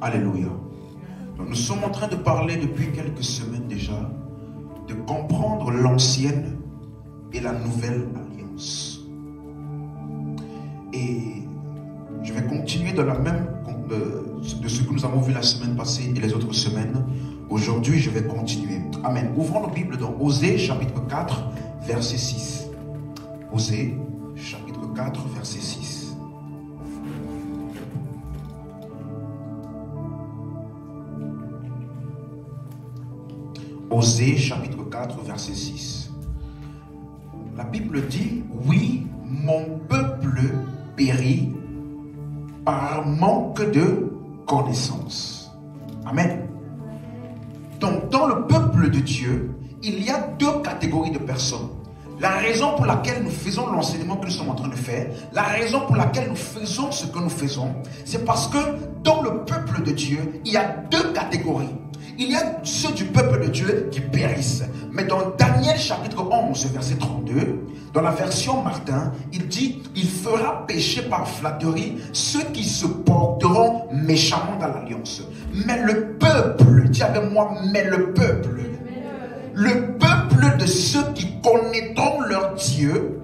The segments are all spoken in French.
Alléluia. Donc, nous sommes en train de parler depuis quelques semaines déjà de comprendre l'ancienne et la nouvelle alliance. Et je vais continuer dans la même de ce que nous avons vu la semaine passée et les autres semaines. Aujourd'hui, je vais continuer. Amen. Ouvrons nos Bibles dans Osée chapitre 4, verset 6. Osée chapitre 4, verset 6. Osée chapitre 4, verset 6. La Bible dit, oui, mon peuple périt par manque de connaissance. Amen. Donc, dans le peuple de Dieu, il y a deux catégories de personnes. La raison pour laquelle nous faisons l'enseignement que nous sommes en train de faire, la raison pour laquelle nous faisons ce que nous faisons, c'est parce que dans le peuple de Dieu, il y a deux catégories. Il y a ceux du peuple de Dieu qui périssent. Mais dans Daniel chapitre 11, verset 32, dans la version Martin, il dit, il fera pécher par flatterie ceux qui se porteront méchamment dans l'alliance. Mais le peuple, dis avec moi, mais le peuple de ceux qui connaîtront leur Dieu,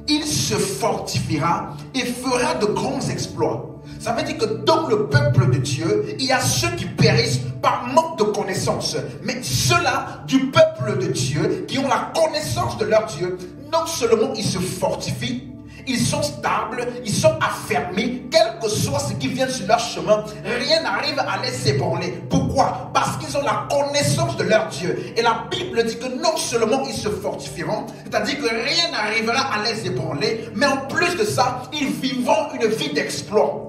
il se fortifiera et fera de grands exploits. Ça veut dire que dans le peuple de Dieu, il y a ceux qui périssent par manque de connaissance. Mais ceux-là du peuple de Dieu, qui ont la connaissance de leur Dieu, non seulement ils se fortifient, ils sont stables, ils sont affermis, quel que soit ce qui vient sur leur chemin, rien n'arrive à les ébranler. Pourquoi? Parce qu'ils ont la connaissance de leur Dieu. Et la Bible dit que non seulement ils se fortifieront, c'est-à-dire que rien n'arrivera à les ébranler, mais en plus de ça, ils vivront une vie d'exploit.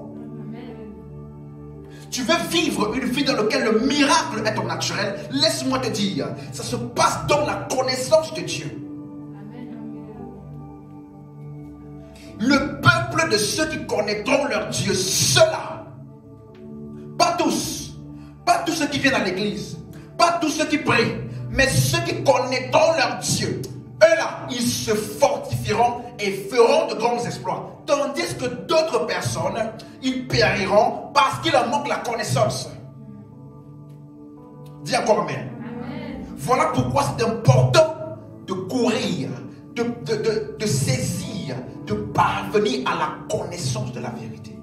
Tu veux vivre une vie dans laquelle le miracle est ton naturel, laisse-moi te dire, ça se passe dans la connaissance de Dieu. Le peuple de ceux qui connaîtront leur Dieu, ceux-là, pas tous ceux qui viennent à l'église, pas tous ceux qui prient, mais ceux qui connaîtront leur Dieu, eux-là, ils se fortifieront et feront de grands exploits. Tandis que d'autres personnes, ils périront parce qu'il en manque la connaissance. Dis encore amen. Voilà pourquoi c'est important de courir, de saisir, de parvenir à la connaissance de la vérité.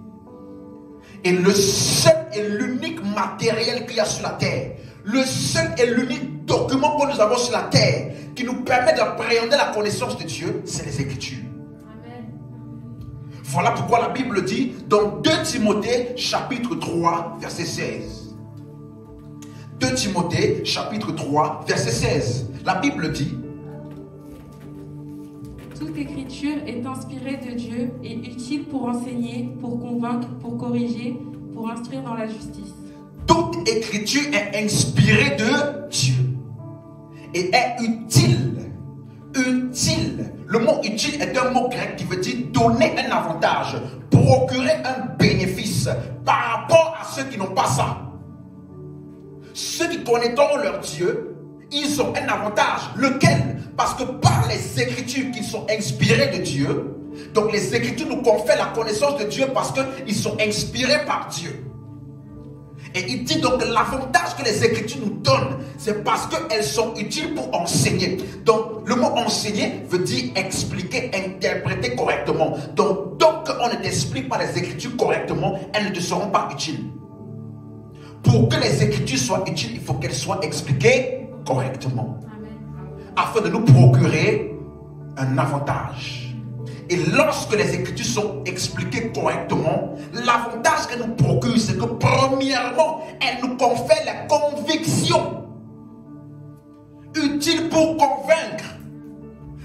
Et le seul et l'unique matériel qu'il y a sur la terre, le seul et l'unique document que nous avons sur la terre qui nous permet d'appréhender la connaissance de Dieu, c'est les Écritures. Amen. Voilà pourquoi la Bible dit dans 2 Timothée chapitre 3 verset 16. 2 Timothée chapitre 3 verset 16. La Bible dit, toute écriture est inspirée de Dieu et utile pour enseigner, pour convaincre, pour corriger, pour instruire dans la justice. Toute écriture est inspirée de Dieu et est utile. Utile. Le mot utile est un mot grec qui veut dire donner un avantage, procurer un bénéfice par rapport à ceux qui n'ont pas ça. Ceux qui connaîtront leur Dieu, ils ont un avantage. Lequel? Parce que par les Écritures qui sont inspirées de Dieu, donc les Écritures nous confèrent la connaissance de Dieu parce qu'ils sont inspirés par Dieu. Et il dit donc que l'avantage que les Écritures nous donnent, c'est parce qu'elles sont utiles pour enseigner. Donc le mot enseigner veut dire expliquer, interpréter correctement. Donc tant qu'on ne t'explique pas les Écritures correctement, elles ne te seront pas utiles. Pour que les Écritures soient utiles, il faut qu'elles soient expliquées correctement. Afin de nous procurer un avantage. Et lorsque les Écritures sont expliquées correctement, l'avantage qu'elles nous procurent, c'est que premièrement, elles nous confèrent la conviction utile pour convaincre.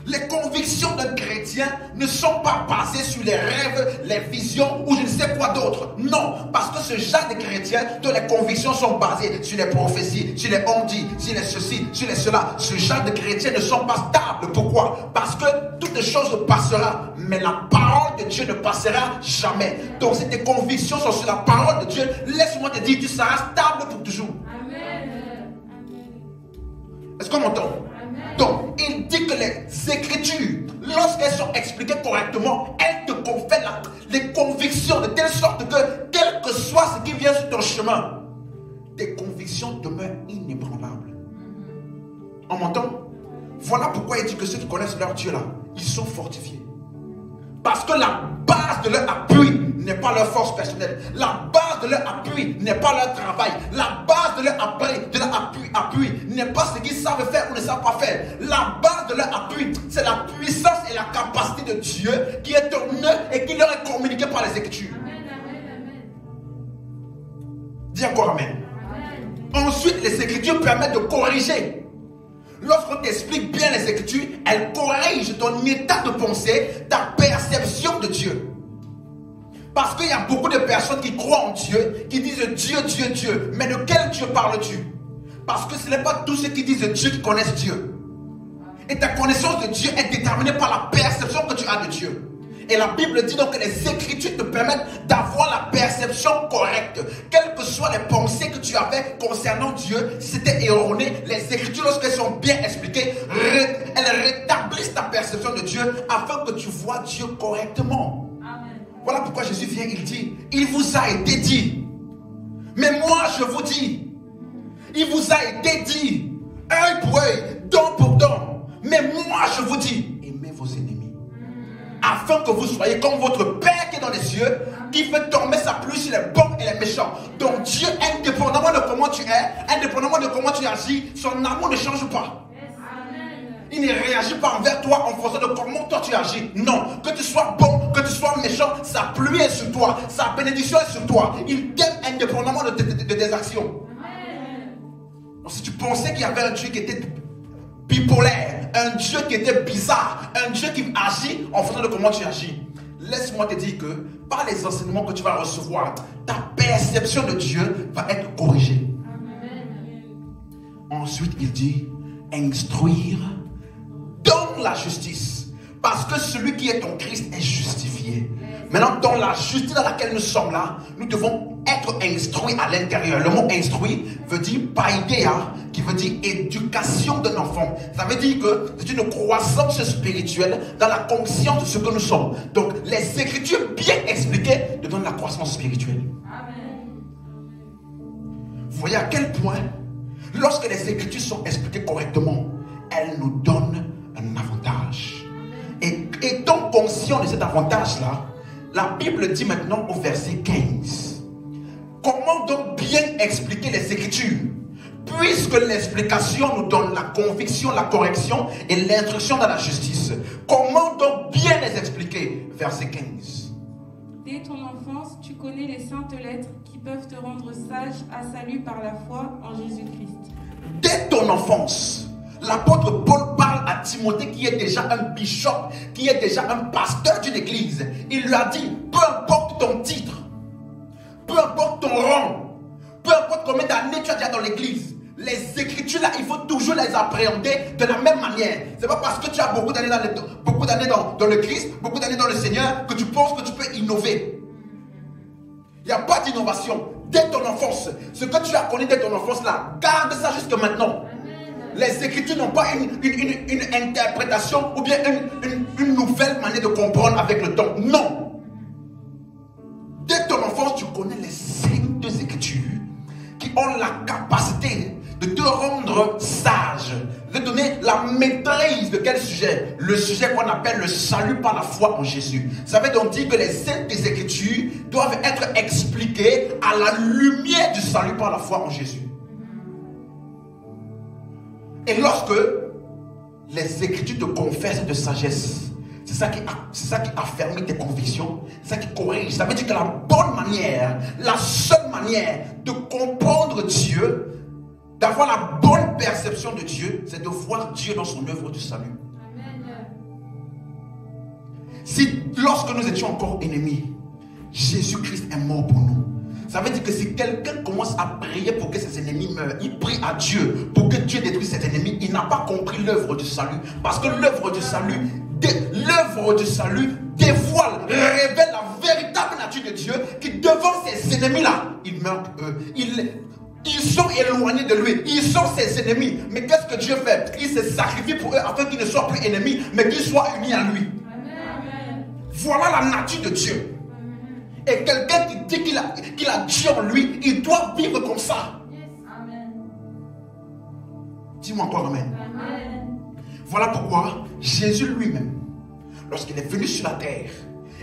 Les convictions d'un chrétien ne sont pas basées sur les rêves, les visions ou je ne sais quoi d'autre. Non, parce que ce genre de chrétien dont les convictions sont basées sur les prophéties, sur les on-dit, sur les ceci, sur les cela, ce genre de chrétiens ne sont pas stables. Pourquoi? Parce que toutes les choses passeront, mais la parole de Dieu ne passera jamais. Donc si tes convictions sont sur la parole de Dieu, laisse-moi te dire, tu seras stable pour toujours. Amen. Est-ce qu'on m'entend? Donc, il dit que les Écritures, lorsqu'elles sont expliquées correctement, elles te confèrent les convictions de telle sorte que, quel que soit ce qui vient sur ton chemin, chemin, tes convictions demeurent inébranlables. On m'entend? Voilà pourquoi il dit que ceux qui connaissent leur Dieu là, ils sont fortifiés. Parce que la base de leur appui n'est pas leur force personnelle. La base de leur appui n'est pas leur travail. La base de leur appui n'est pas ce qu'ils savent faire ou ne savent pas faire. La base de leur appui, c'est la puissance et la capacité de Dieu qui est en eux et qui leur est communiquée par les Écritures. Dis encore Amen. Ensuite, les Écritures permettent de corriger. Lorsqu'on t'explique bien les Écritures, elles corrigent ton état de pensée, ta perception de Dieu. Parce qu'il y a beaucoup de personnes qui croient en Dieu, qui disent Dieu, Dieu, Dieu. Mais de quel Dieu parles-tu? Parce que ce n'est pas tous ceux qui disent Dieu qui connaissent Dieu. Et ta connaissance de Dieu est déterminée par la perception que tu as de Dieu. Et la Bible dit donc que les Écritures te permettent d'avoir la perception correcte. Quelles que soient les pensées que tu avais concernant Dieu, si c'était erroné, les Écritures, lorsqu'elles sont bien expliquées, elles rétablissent ta perception de Dieu afin que tu vois Dieu correctement. Amen. Voilà pourquoi Jésus vient, il dit, il vous a été dit. Mais moi je vous dis, il vous a été dit, œil pour œil, dent pour dent. Mais moi je vous dis, aimez vos ennemis. Afin que vous soyez comme votre Père qui est dans les cieux, qui fait tomber sa pluie sur les bons et les méchants. Donc Dieu, indépendamment de comment tu es, indépendamment de comment tu agis, son amour ne change pas. Il ne réagit pas envers toi en fonction de comment toi tu agis. Non, que tu sois bon, que tu sois méchant, sa pluie est sur toi, sa bénédiction est sur toi. Il t'aime indépendamment de tes actions. Donc, si tu pensais qu'il y avait un Dieu qui était bipolaire, un Dieu qui était bizarre, un Dieu qui agit en fonction de comment tu agis, laisse-moi te dire que par les enseignements que tu vas recevoir, ta perception de Dieu va être corrigée. Amen. Ensuite, il dit instruire dans la justice, parce que celui qui est en Christ est justifié. Maintenant, dans la justice dans laquelle nous sommes là, nous devons être instruits à l'intérieur. Le mot instruit veut dire paideia, qui veut dire éducation d'un enfant. Ça veut dire que c'est une croissance spirituelle dans la conscience de ce que nous sommes. Donc, les Écritures bien expliquées nous donnent la croissance spirituelle. Amen. Vous voyez à quel point, lorsque les Écritures sont expliquées correctement, elles nous donnent un avantage. Et étant conscient de cet avantage-là, la Bible dit maintenant au verset 15, comment donc bien expliquer les Écritures? Puisque l'explication nous donne la conviction, la correction et l'instruction dans la justice. Comment donc bien les expliquer? Verset 15. Dès ton enfance, tu connais les saintes lettres qui peuvent te rendre sage à salut par la foi en Jésus-Christ. Dès ton enfance, l'apôtre Paul parle à Timothée qui est déjà un bishop, qui est déjà un pasteur d'une église. Il lui a dit, peu importe ton titre, peu importe ton rang, peu importe combien d'années tu as déjà dans l'église, les Écritures là, il faut toujours les appréhender de la même manière. C'est pas parce que tu as beaucoup d'années dans le Christ, beaucoup d'années dans le Seigneur, que tu penses que tu peux innover. Il n'y a pas d'innovation. Dès ton enfance, ce que tu as connu dès ton enfance là, garde ça jusque maintenant. Les Écritures n'ont pas une interprétation ou bien une nouvelle manière de comprendre avec le temps. Non. Dès ton enfance, tu connais les saintes Écritures qui ont la capacité de te rendre sage, de donner la maîtrise de quel sujet? Le sujet qu'on appelle le salut par la foi en Jésus. Ça veut donc dire que les saintes Écritures doivent être expliquées à la lumière du salut par la foi en Jésus. Et lorsque les Écritures te confessent de sagesse, c'est ça qui affermit tes convictions, c'est ça qui corrige. Ça veut dire que la bonne manière, la seule manière de comprendre Dieu, d'avoir la bonne perception de Dieu, c'est de voir Dieu dans son œuvre du salut. Amen. Si lorsque nous étions encore ennemis, Jésus-Christ est mort pour nous, ça veut dire que si quelqu'un commence à prier pour que ses ennemis meurent, il prie à Dieu pour que Dieu détruise ses ennemis, il n'a pas compris l'œuvre du salut. Parce que l'œuvre du salut dévoile, révèle la véritable nature de Dieu, qui devant ses ennemis-là, ils meurent eux. Ils sont éloignés de lui, ils sont ses ennemis. Mais qu'est-ce que Dieu fait? Il se sacrifie pour eux afin qu'ils ne soient plus ennemis, mais qu'ils soient unis à lui. Amen. Voilà la nature de Dieu. Et quelqu'un qui dit qu'il a Dieu en lui, il doit vivre comme ça. Dis-moi encore amen. Voilà pourquoi Jésus lui-même, lorsqu'il est venu sur la terre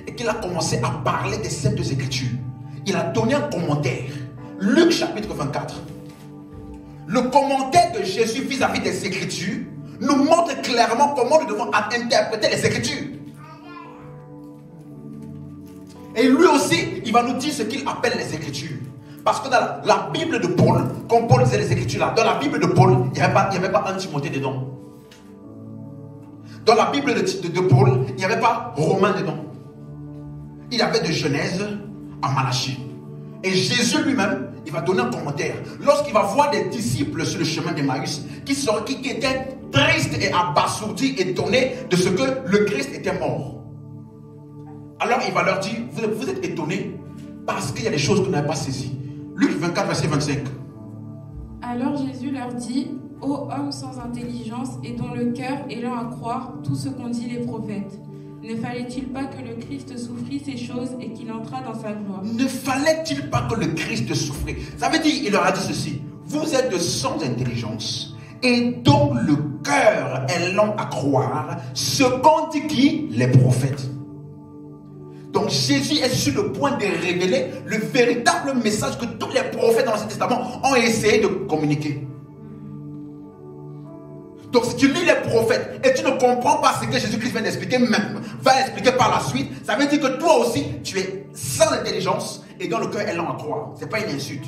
et qu'il a commencé à parler des Saintes Écritures, il a donné un commentaire. Luc chapitre 24. Le commentaire de Jésus vis-à-vis des Écritures nous montre clairement comment nous devons interpréter les Écritures. Et lui aussi, il va nous dire ce qu'il appelle les Écritures. Parce que dans la Bible de Paul, quand Paul disait les Écritures là, dans la Bible de Paul, il n'y avait pas un Timothée dedans. Dans la Bible de Paul, il n'y avait pas Romain dedans. Il y avait de Genèse à Malachie. Et Jésus lui-même, il va donner un commentaire. Lorsqu'il va voir des disciples sur le chemin d'Emmaüs qui étaient tristes et abasourdis, étonnés de ce que le Christ était mort. Alors il va leur dire, vous êtes étonnés parce qu'il y a des choses que vous n'avez pas saisies. Luc 24, verset 25. Alors Jésus leur dit, ô hommes sans intelligence et dont le cœur est lent à croire tout ce qu'ont dit les prophètes. Ne fallait-il pas que le Christ souffrit ces choses et qu'il entrât dans sa gloire? Ne fallait-il pas que le Christ souffrit? Ça veut dire, il leur a dit ceci. Vous êtes de sans intelligence et dont le cœur est lent à croire ce qu'ont dit qui? Les prophètes. Donc Jésus est sur le point de révéler le véritable message que tous les prophètes dans l'Ancien Testament ont essayé de communiquer. Donc si tu lis les prophètes et tu ne comprends pas ce que Jésus-Christ vient d'expliquer, même va expliquer par la suite, ça veut dire que toi aussi tu es sans intelligence et dont le cœur est lent à croire. Ce n'est pas une insulte.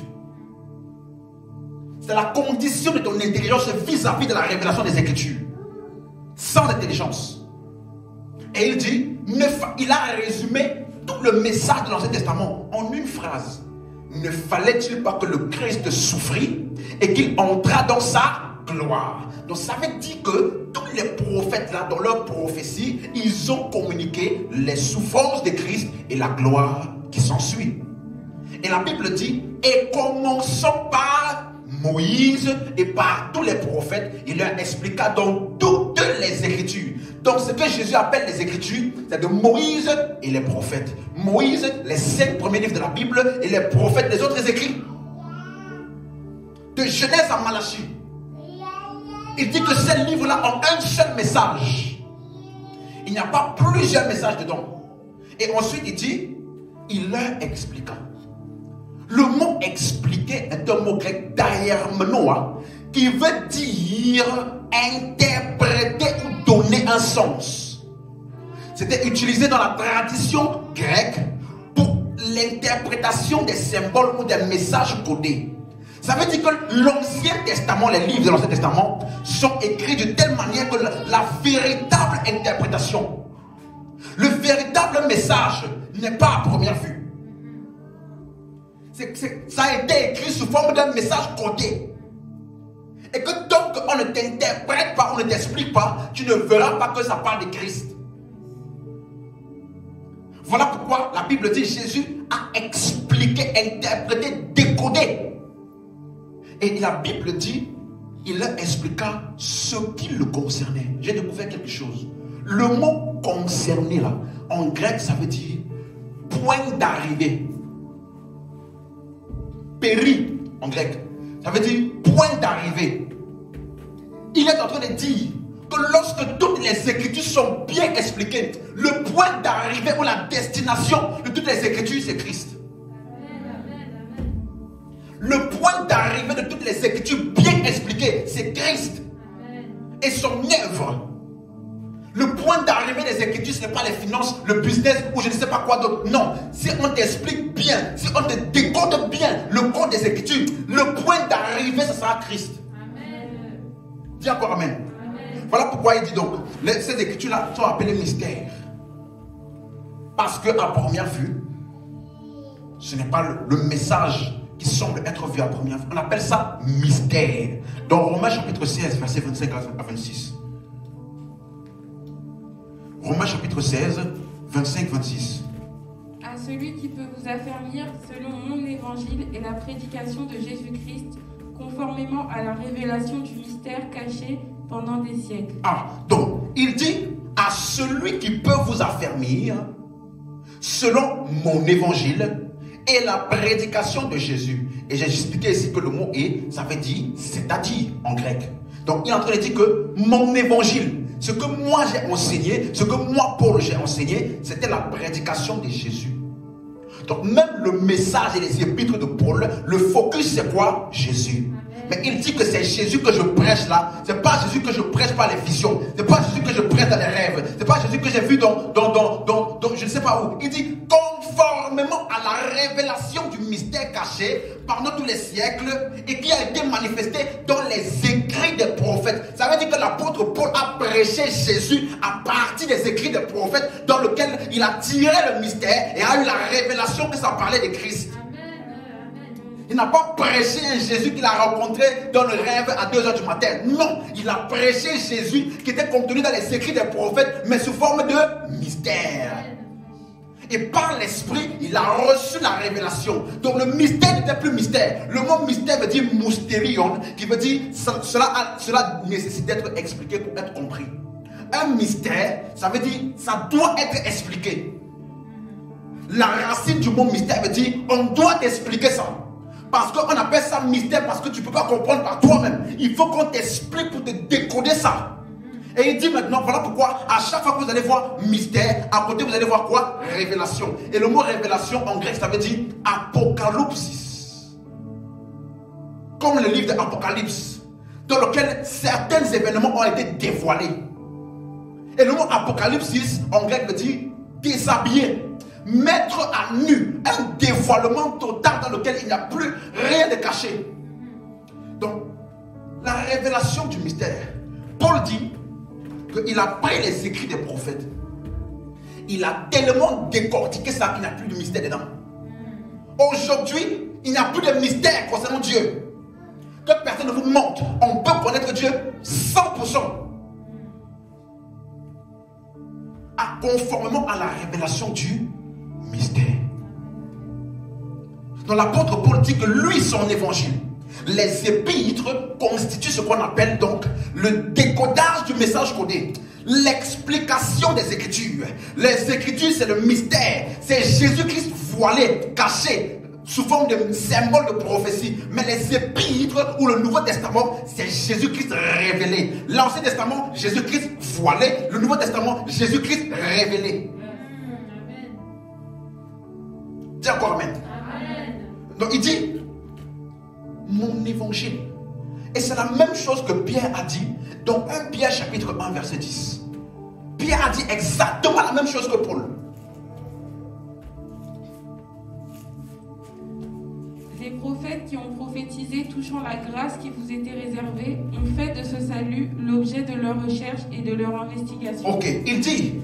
C'est la condition de ton intelligence vis-à-vis de la révélation des Écritures. Sans intelligence. Et il dit, il a résumé tout le message de l'Ancien Testament en une phrase. Ne fallait-il pas que le Christ souffrit et qu'il entra dans sa gloire? Donc ça veut dire que tous les prophètes là, dans leur prophétie, ils ont communiqué les souffrances de Christ et la gloire qui s'ensuit. Et la Bible dit, et commençons par Moïse et par tous les prophètes, il leur expliqua donc toutes les Écritures. Donc ce que Jésus appelle les Écritures, c'est de Moïse et les prophètes. Moïse, les 5 premiers livres de la Bible, et les prophètes, les autres écrits. De Genèse à Malachie. Il dit que ces livres-là ont un seul message. Il n'y a pas plusieurs messages dedans. Et ensuite il dit, il leur expliqua. Le mot expliquer est un mot grec diarmenoa qui veut dire interpréter ou donner un sens. C'était utilisé dans la tradition grecque pour l'interprétation des symboles ou des messages codés. Ça veut dire que l'Ancien Testament, les livres de l'Ancien Testament sont écrits de telle manière que la véritable interprétation, le véritable message n'est pas à première vue. Ça a été écrit sous forme d'un message codé. Et que tant qu'on ne t'interprète pas, on ne t'explique pas, tu ne verras pas que ça parle de Christ. Voilà pourquoi la Bible dit Jésus a expliqué, interprété, décodé. Et la Bible dit, il leur expliqua ce qui le concernait. J'ai découvert quelque chose. Le mot concerné là, en grec, ça veut dire point d'arrivée. Péri en grec, ça veut dire point d'arrivée. Il est en train de dire que lorsque toutes les Écritures sont bien expliquées, le point d'arrivée ou la destination de toutes les Écritures, c'est Christ. Le point d'arrivée de toutes les Écritures bien expliquées, c'est Christ. Et son œuvre. Le point d'arrivée des Écritures, ce n'est pas les finances, le business ou je ne sais pas quoi d'autre. Non, si on t'explique bien, si on te décode bien le code des Écritures, le point d'arrivée, ce sera Christ. Amen. Dis encore amen. Amen. Voilà pourquoi il dit donc, ces Écritures-là sont appelées mystères. Parce qu'à première vue, ce n'est pas le message qui semble être vu à première vue. On appelle ça mystère. Dans Romains chapitre 16, verset 25 à 26. Romains chapitre 16, 25-26. À celui qui peut vous affermir selon mon évangile et la prédication de Jésus-Christ, conformément à la révélation du mystère caché pendant des siècles. Ah, donc, il dit à celui qui peut vous affermir selon mon évangile et la prédication de Jésus. Et j'ai expliqué ici que le mot est, ça veut dire, c'est-à-dire en grec. Donc il est en train de dire que mon évangile, ce que moi j'ai enseigné, ce que moi Paul j'ai enseigné, c'était la prédication de Jésus. Donc même le message et les épîtres de Paul, le focus c'est quoi? Jésus. Mais il dit que c'est Jésus que je prêche là. C'est pas Jésus que je prêche par les visions. C'est pas Jésus que je prêche dans les rêves. C'est pas Jésus que j'ai vu dans je ne sais pas où. Il dit conformément à la révélation du mystère caché pendant tous les siècles et qui a été manifesté dans les écrits des prophètes. Ça veut dire que l'apôtre Paul a prêché Jésus à partir des écrits des prophètes dans lequel il a tiré le mystère et a eu la révélation que ça parlait de Christ. Il n'a pas prêché un Jésus qu'il a rencontré dans le rêve à 2 h du matin. Non, il a prêché Jésus qui était contenu dans les écrits des prophètes, mais sous forme de mystère. Et par l'esprit, il a reçu la révélation. Donc le mystère n'était plus mystère. Le mot mystère veut dire moustérion, qui veut dire cela nécessite d'être expliqué pour être compris. Un mystère, ça veut dire ça doit être expliqué. La racine du mot mystère veut dire on doit expliquer ça. Parce qu'on appelle ça mystère parce que tu ne peux pas comprendre par toi-même. Il faut qu'on t'explique pour te décoder ça. Et il dit maintenant, voilà pourquoi à chaque fois que vous allez voir mystère, à côté vous allez voir quoi? Révélation. Et le mot révélation en grec, ça veut dire apocalypsis. Comme le livre d'Apocalypse, dans lequel certains événements ont été dévoilés. Et le mot apocalypsis en grec veut dire déshabiller. Mettre à nu, un dévoilement total dans lequel il n'y a plus rien de caché. Donc, la révélation du mystère. Paul dit qu'il a pris les écrits des prophètes. Il a tellement décortiqué ça qu'il n'y a plus de mystère dedans. Aujourd'hui, il n'y a plus de mystère concernant Dieu. Que personne ne vous montre. On peut connaître Dieu 100%. Conformément à la révélation du mystère. Donc l'apôtre Paul dit que lui, son évangile, les épîtres constituent ce qu'on appelle donc le décodage du message codé, l'explication des Écritures. Les Écritures, c'est le mystère, c'est Jésus-Christ voilé, caché, sous forme de symbole de prophétie. Mais les épîtres ou le Nouveau Testament, c'est Jésus-Christ révélé. L'Ancien Testament, Jésus-Christ voilé. Le Nouveau Testament, Jésus-Christ révélé. Dis encore amen. Amen. Donc il dit mon évangile. Et c'est la même chose que Pierre a dit dans 1 Pierre chapitre 1 verset 10. Pierre a dit exactement la même chose que Paul. Les prophètes qui ont prophétisé touchant la grâce qui vous était réservée ont fait de ce salut l'objet de leur recherche et de leur investigation. Ok, il dit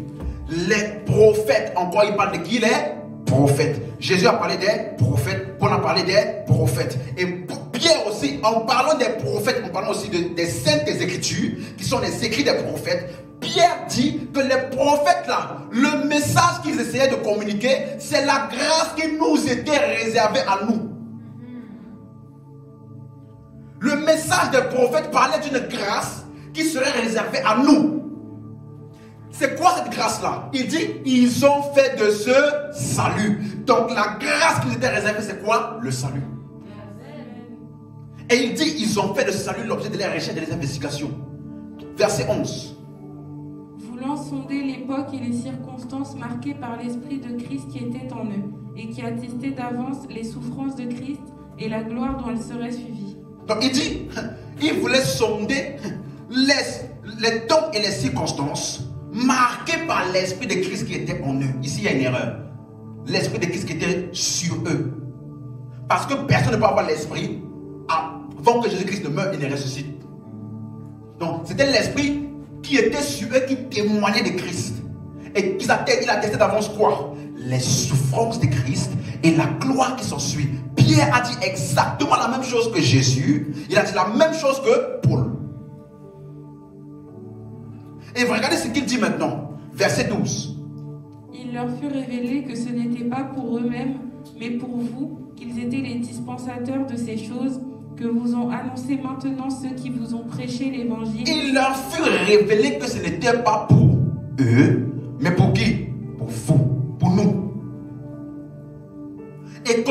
les prophètes, encore il parle de qui? Les prophètes. Jésus a parlé des prophètes, Paul a parlé des prophètes. Et Pierre aussi, en parlant des prophètes, en parlant aussi des saintes écritures, qui sont les écrits des prophètes, Pierre dit que les prophètes là, le message qu'ils essayaient de communiquer, c'est la grâce qui nous était réservée à nous. Le message des prophètes parlait d'une grâce qui serait réservée à nous. C'est quoi cette grâce-là? Il dit, ils ont fait de ce salut. Donc la grâce qui nous était réservée, c'est quoi? Le salut. Et il dit, ils ont fait de ce salut l'objet de leurs recherches et des investigations. Verset 11. Voulant sonder l'époque et les circonstances marquées par l'Esprit de Christ qui était en eux, et qui attestait d'avance les souffrances de Christ et la gloire dont elles seraient suivies. Donc il dit, il voulait sonder les temps et les circonstances marqués par l'Esprit de Christ qui était en eux. Ici, il y a une erreur. L'Esprit de Christ qui était sur eux. Parce que personne ne peut avoir l'Esprit avant que Jésus-Christ ne meure et ne ressuscite. Donc, c'était l'Esprit qui était sur eux, qui témoignait de Christ. Et il attestait d'avance quoi? Les souffrances de Christ et la gloire qui s'ensuit. Pierre a dit exactement la même chose que Jésus. Il a dit la même chose que Paul. Et regardez ce qu'il dit maintenant. Verset 12. Il leur fut révélé que ce n'était pas pour eux-mêmes, mais pour vous, qu'ils étaient les dispensateurs de ces choses que vous ont annoncé maintenant ceux qui vous ont prêché l'évangile. Il leur fut révélé que ce n'était pas pour eux, mais pour qui? Pour vous, pour nous.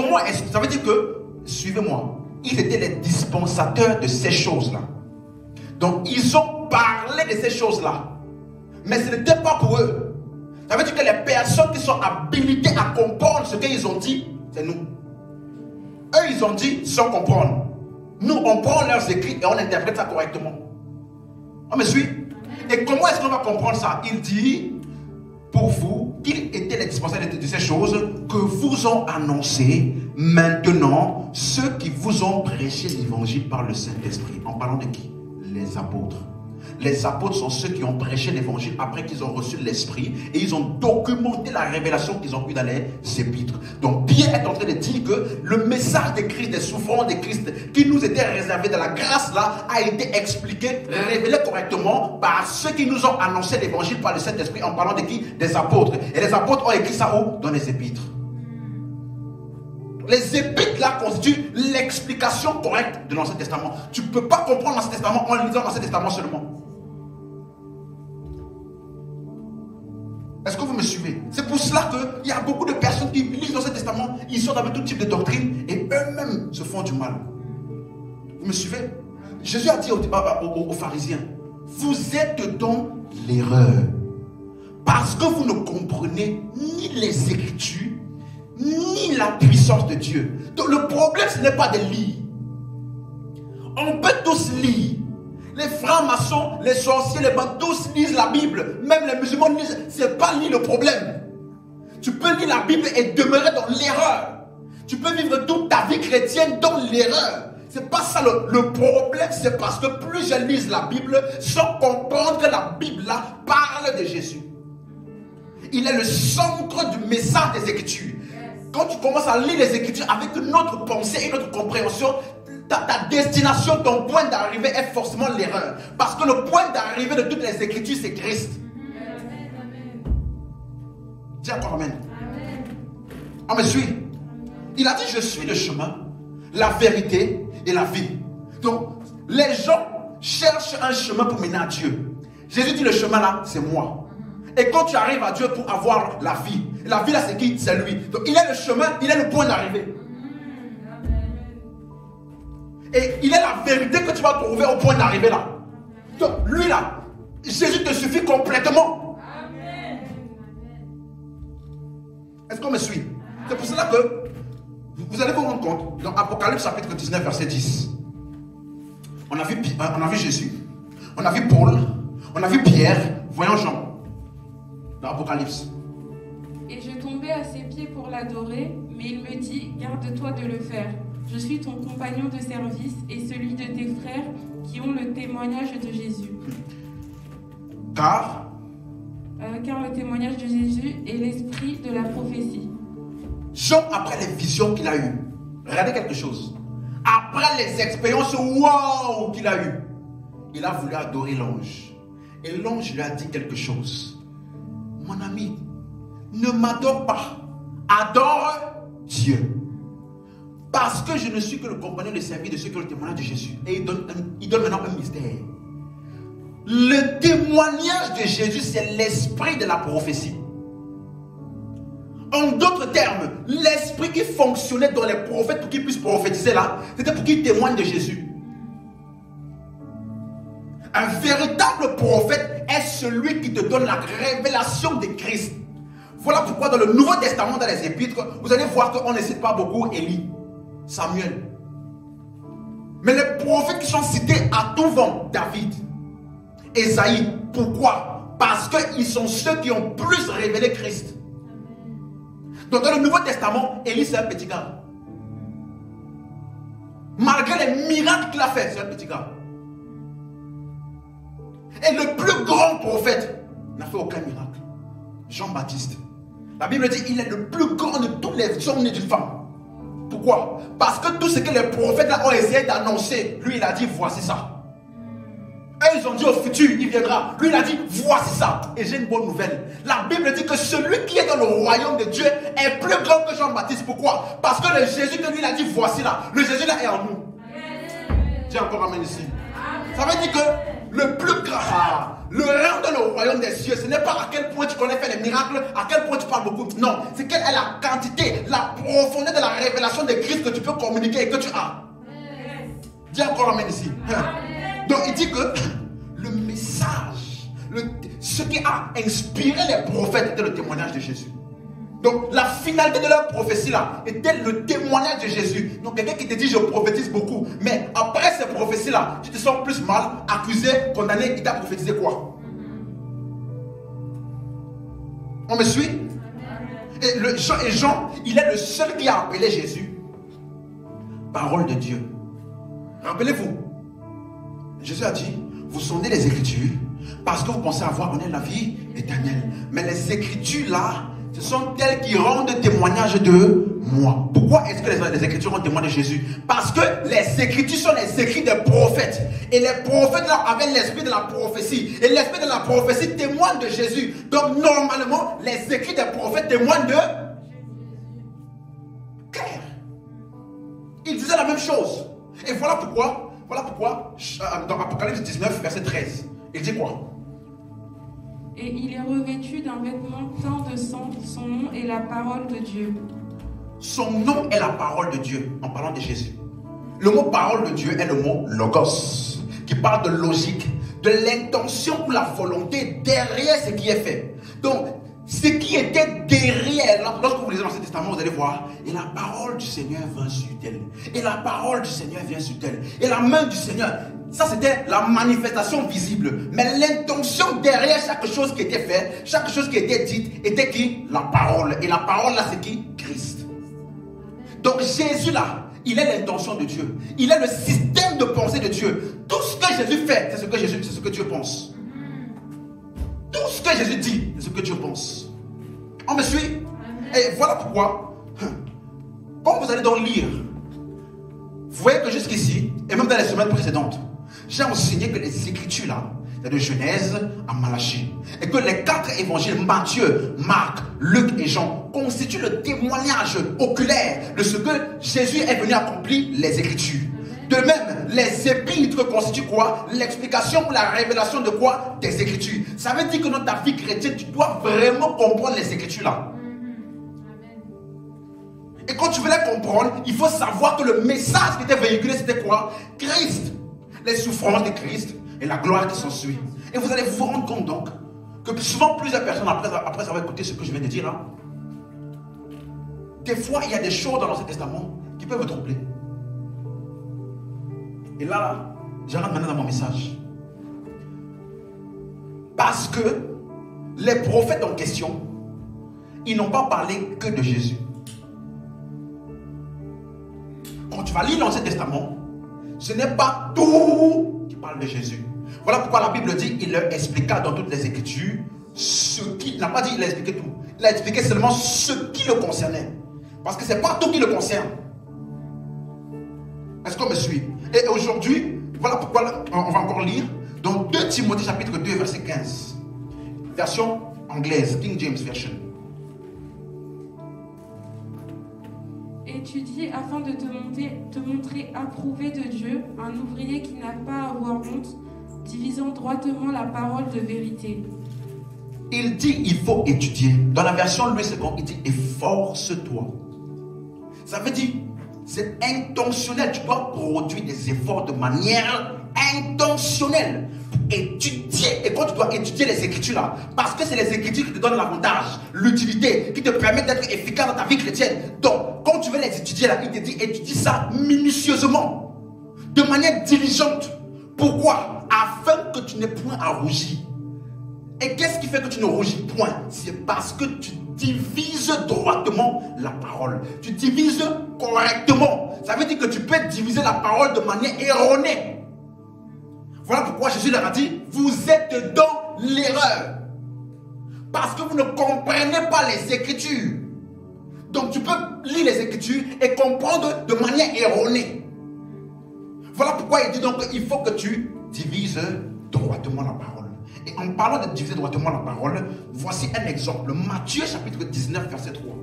comment est-ce que ça veut dire que, suivez-moi, ils étaient les dispensateurs de ces choses-là. Donc, ils ont parlé de ces choses-là. Mais ce n'était pas pour eux. Ça veut dire que les personnes qui sont habilitées à comprendre ce qu'ils ont dit, c'est nous. Eux, ils ont dit sans comprendre. Nous, on prend leurs écrits et on interprète ça correctement. On me suit? Et comment est-ce qu'on va comprendre ça? Il dit, pour vous, qu'ils étaient les dispensateurs de ces choses que vous ont annoncé maintenant ceux qui vous ont prêché l'évangile par le Saint-Esprit. En parlant de qui? Les apôtres. Les apôtres sont ceux qui ont prêché l'évangile après qu'ils ont reçu l'esprit et ils ont documenté la révélation qu'ils ont eue dans les épîtres. Donc Pierre est en train de dire que le message de Christ, des souffrances de Christ qui nous était réservé dans la grâce là, a été expliqué, révélé correctement par ceux qui nous ont annoncé l'évangile par le Saint-Esprit en parlant de qui? Des apôtres. Et les apôtres ont écrit ça où? Dans les épîtres. Les épîtres là constituent l'explication correcte de l'Ancien Testament. Tu ne peux pas comprendre l'Ancien Testament en lisant l'Ancien Testament seulement. Est-ce que vous me suivez? C'est pour cela qu'il y a beaucoup de personnes qui lisent l'Ancien Testament, ils sortent avec tout type de doctrine et eux-mêmes se font du mal. Vous me suivez? Jésus a dit aux pharisiens, vous êtes dans l'erreur parce que vous ne comprenez ni les Écritures ni la puissance de Dieu. Donc le problème, ce n'est pas de lire. On peut tous lire. Les francs-maçons, les sorciers, les bandes, tous lisent la Bible. Même les musulmans lisent. Ce n'est pas lire le problème. Tu peux lire la Bible et demeurer dans l'erreur. Tu peux vivre toute ta vie chrétienne dans l'erreur. Ce n'est pas ça le problème. C'est parce que plus je lise la Bible sans comprendre que la Bible là parle de Jésus. Il est le centre du message des Écritures. Quand tu commences à lire les Écritures avec une autre pensée et une autre compréhension, ta destination, ton point d'arrivée est forcément l'erreur. Parce que le point d'arrivée de toutes les Écritures, c'est Christ. Amen. Dis encore Amen. Amen. On me suit. Il a dit, je suis le chemin, la vérité et la vie. Donc, les gens cherchent un chemin pour mener à Dieu. Jésus dit, le chemin là, c'est moi. Et quand tu arrives à Dieu pour avoir la vie là, c'est qui? C'est lui. Donc, il est le chemin, il est le point d'arrivée. Et il est la vérité que tu vas trouver au point d'arrivée là. Donc, lui là, Jésus te suffit complètement. Amen. Est-ce qu'on me suit? C'est pour cela que vous allez vous rendre compte, dans Apocalypse chapitre 19, verset 10. On a vu Jésus, on a vu Paul, on a vu Pierre, voyons Jean, dans Apocalypse. Et je tombais à ses pieds pour l'adorer, mais il me dit, garde-toi de le faire. Je suis ton compagnon de service et celui de tes frères qui ont le témoignage de Jésus. Car le témoignage de Jésus est l'esprit de la prophétie. Jean, après les visions qu'il a eues, regardez quelque chose. Après les expériences wow qu'il a eues, il a voulu adorer l'ange. Et l'ange lui a dit quelque chose. Mon ami, ne m'adore pas, adore Dieu. Parce que je ne suis que le compagnon de service de ceux qui ont le témoignage de Jésus. Et il donne maintenant un mystère. Le témoignage de Jésus, c'est l'esprit de la prophétie. En d'autres termes, l'esprit qui fonctionnait dans les prophètes pour qu'ils puissent prophétiser là, c'était pour qu'ils témoignent de Jésus. Un véritable prophète est celui qui te donne la révélation de Christ. Voilà pourquoi dans le Nouveau Testament, dans les Épîtres, vous allez voir qu'on ne cite pas beaucoup Élie, Samuel. Mais les prophètes qui sont cités à tout vent, David, Ésaïe, pourquoi? Parce qu'ils sont ceux qui ont plus révélé Christ. Donc dans le Nouveau Testament, Élie c'est un petit gars. Malgré les miracles qu'il a fait, c'est un petit gars. Et le plus grand prophète n'a fait aucun miracle. Jean-Baptiste. La Bible dit qu'il est le plus grand de tous les hommes nés d'une femme. Pourquoi? Parce que tout ce que les prophètes là ont essayé d'annoncer, lui il a dit voici ça. Et ils ont dit au futur il viendra. Lui il a dit voici ça. Et j'ai une bonne nouvelle. La Bible dit que celui qui est dans le royaume de Dieu est plus grand que Jean-Baptiste. Pourquoi? Parce que le Jésus que lui il a dit voici là. Le Jésus là est en nous. Dis encore amen ici. Ça veut dire que le plus grand, le rang dans le royaume des cieux, ce n'est pas à quel point tu connais faire des miracles, à quel point tu parles beaucoup. Non, c'est quelle est la quantité, la profondeur de la révélation de Christ que tu peux communiquer et que tu as. Dis encore amen ici. Donc il dit que le message, ce qui a inspiré les prophètes était le témoignage de Jésus. Donc la finalité de leur prophétie là était le témoignage de Jésus. Donc quelqu'un qui te dit je prophétise beaucoup, mais après ces prophéties là, tu te sens plus mal, accusé, condamné, il t'a prophétisé quoi? On me suit? Et Jean, il est le seul qui a appelé Jésus parole de Dieu. Rappelez-vous, Jésus a dit, vous sondez les Écritures parce que vous pensez avoir en elles la vie éternelle. Mais les Écritures là, ce sont elles qui rendent témoignage de moi. Pourquoi est-ce que les Écritures rendent témoignage de Jésus? Parce que les Écritures sont les écrits des prophètes. Et les prophètes là avaient l'esprit de la prophétie. Et l'esprit de la prophétie témoigne de Jésus. Donc normalement, les écrits des prophètes témoignent de clair. Ils disaient la même chose. Et voilà pourquoi dans Apocalypse 19, verset 13, il dit quoi? Et il est revêtu d'un vêtement teint de sang, son nom est la parole de Dieu. Son nom est la parole de Dieu, en parlant de Jésus. Le mot parole de Dieu est le mot logos, qui parle de logique, de l'intention ou la volonté derrière ce qui est fait. Donc, ce qui était derrière, lorsque vous lisez l'Ancien Testament, vous allez voir, et la parole du Seigneur vint sur elle. Et la parole du Seigneur vient sur elle. Et la main du Seigneur, ça c'était la manifestation visible. Mais l'intention derrière chaque chose qui était faite, chaque chose qui était dite, était qui? La parole. Et la parole là, c'est qui? Christ. Donc Jésus là, il est l'intention de Dieu. Il est le système de pensée de Dieu. Tout ce que Jésus fait, c'est ce que Dieu pense. Tout ce que Jésus dit, c'est ce que Dieu pense. On me suit? Et voilà pourquoi, quand vous allez donc lire, vous voyez que jusqu'ici, et même dans les semaines précédentes, j'ai enseigné que les Écritures là, c'est de Genèse à Malachie. Et que les 4 évangiles, Matthieu, Marc, Luc et Jean, constituent le témoignage oculaire de ce que Jésus est venu accomplir les Écritures. De même, les épîtres constituent quoi? L'explication ou la révélation de quoi? Des Écritures. Ça veut dire que dans ta vie chrétienne, tu dois vraiment comprendre les Écritures là. Et quand tu veux les comprendre, il faut savoir que le message qui était véhiculé, c'était quoi? Christ. Les souffrances de Christ et la gloire qui s'ensuit. Et vous allez vous rendre compte donc que souvent plusieurs personnes, après avoir écouté ce que je viens de dire là, des fois il y a des choses dans l'Ancien Testament qui peuvent me troubler. Et là, je rentre maintenant dans mon message. Parce que les prophètes en question, ils n'ont pas parlé que de Jésus. Quand tu vas lire l'Ancien Testament, ce n'est pas tout qui parle de Jésus. Voilà pourquoi la Bible dit, il leur expliqua dans toutes les Écritures ce qui... Il n'a pas dit il a expliqué tout. Il a expliqué seulement ce qui le concernait. Parce que ce n'est pas tout qui le concerne. Est-ce qu'on me suit? Et aujourd'hui, voilà pourquoi on va encore lire dans 2 Timothée chapitre 2 verset 15. Version anglaise, King James Version. Étudie afin de te montrer approuvé de Dieu, un ouvrier qui n'a pas à avoir honte, divisant droitement la parole de vérité. Il dit il faut étudier. Dans la version Louis II, il dit efforce-toi. Ça veut dire c'est intentionnel. Tu dois produire des efforts de manière intentionnelle. Étudier. Et quand tu dois étudier les Écritures là, parce que c'est les Écritures qui te donnent l'avantage, l'utilité, qui te permettent d'être efficace dans ta vie chrétienne. Donc, quand tu veux les étudier là, il te dit étudie ça minutieusement, de manière diligente. Pourquoi? Afin que tu n'aies point à rougir. Et qu'est-ce qui fait que tu ne rougis point? C'est parce que tu divises droitement la parole. Tu divises correctement. Ça veut dire que tu peux diviser la parole de manière erronée. Voilà pourquoi Jésus leur a dit, vous êtes dans l'erreur. Parce que vous ne comprenez pas les Écritures. Donc tu peux lire les Écritures et comprendre de manière erronée. Voilà pourquoi il dit donc qu'il faut que tu divises droitement la parole. Et en parlant de diviser droitement la parole, voici un exemple. Matthieu chapitre 19 verset 3.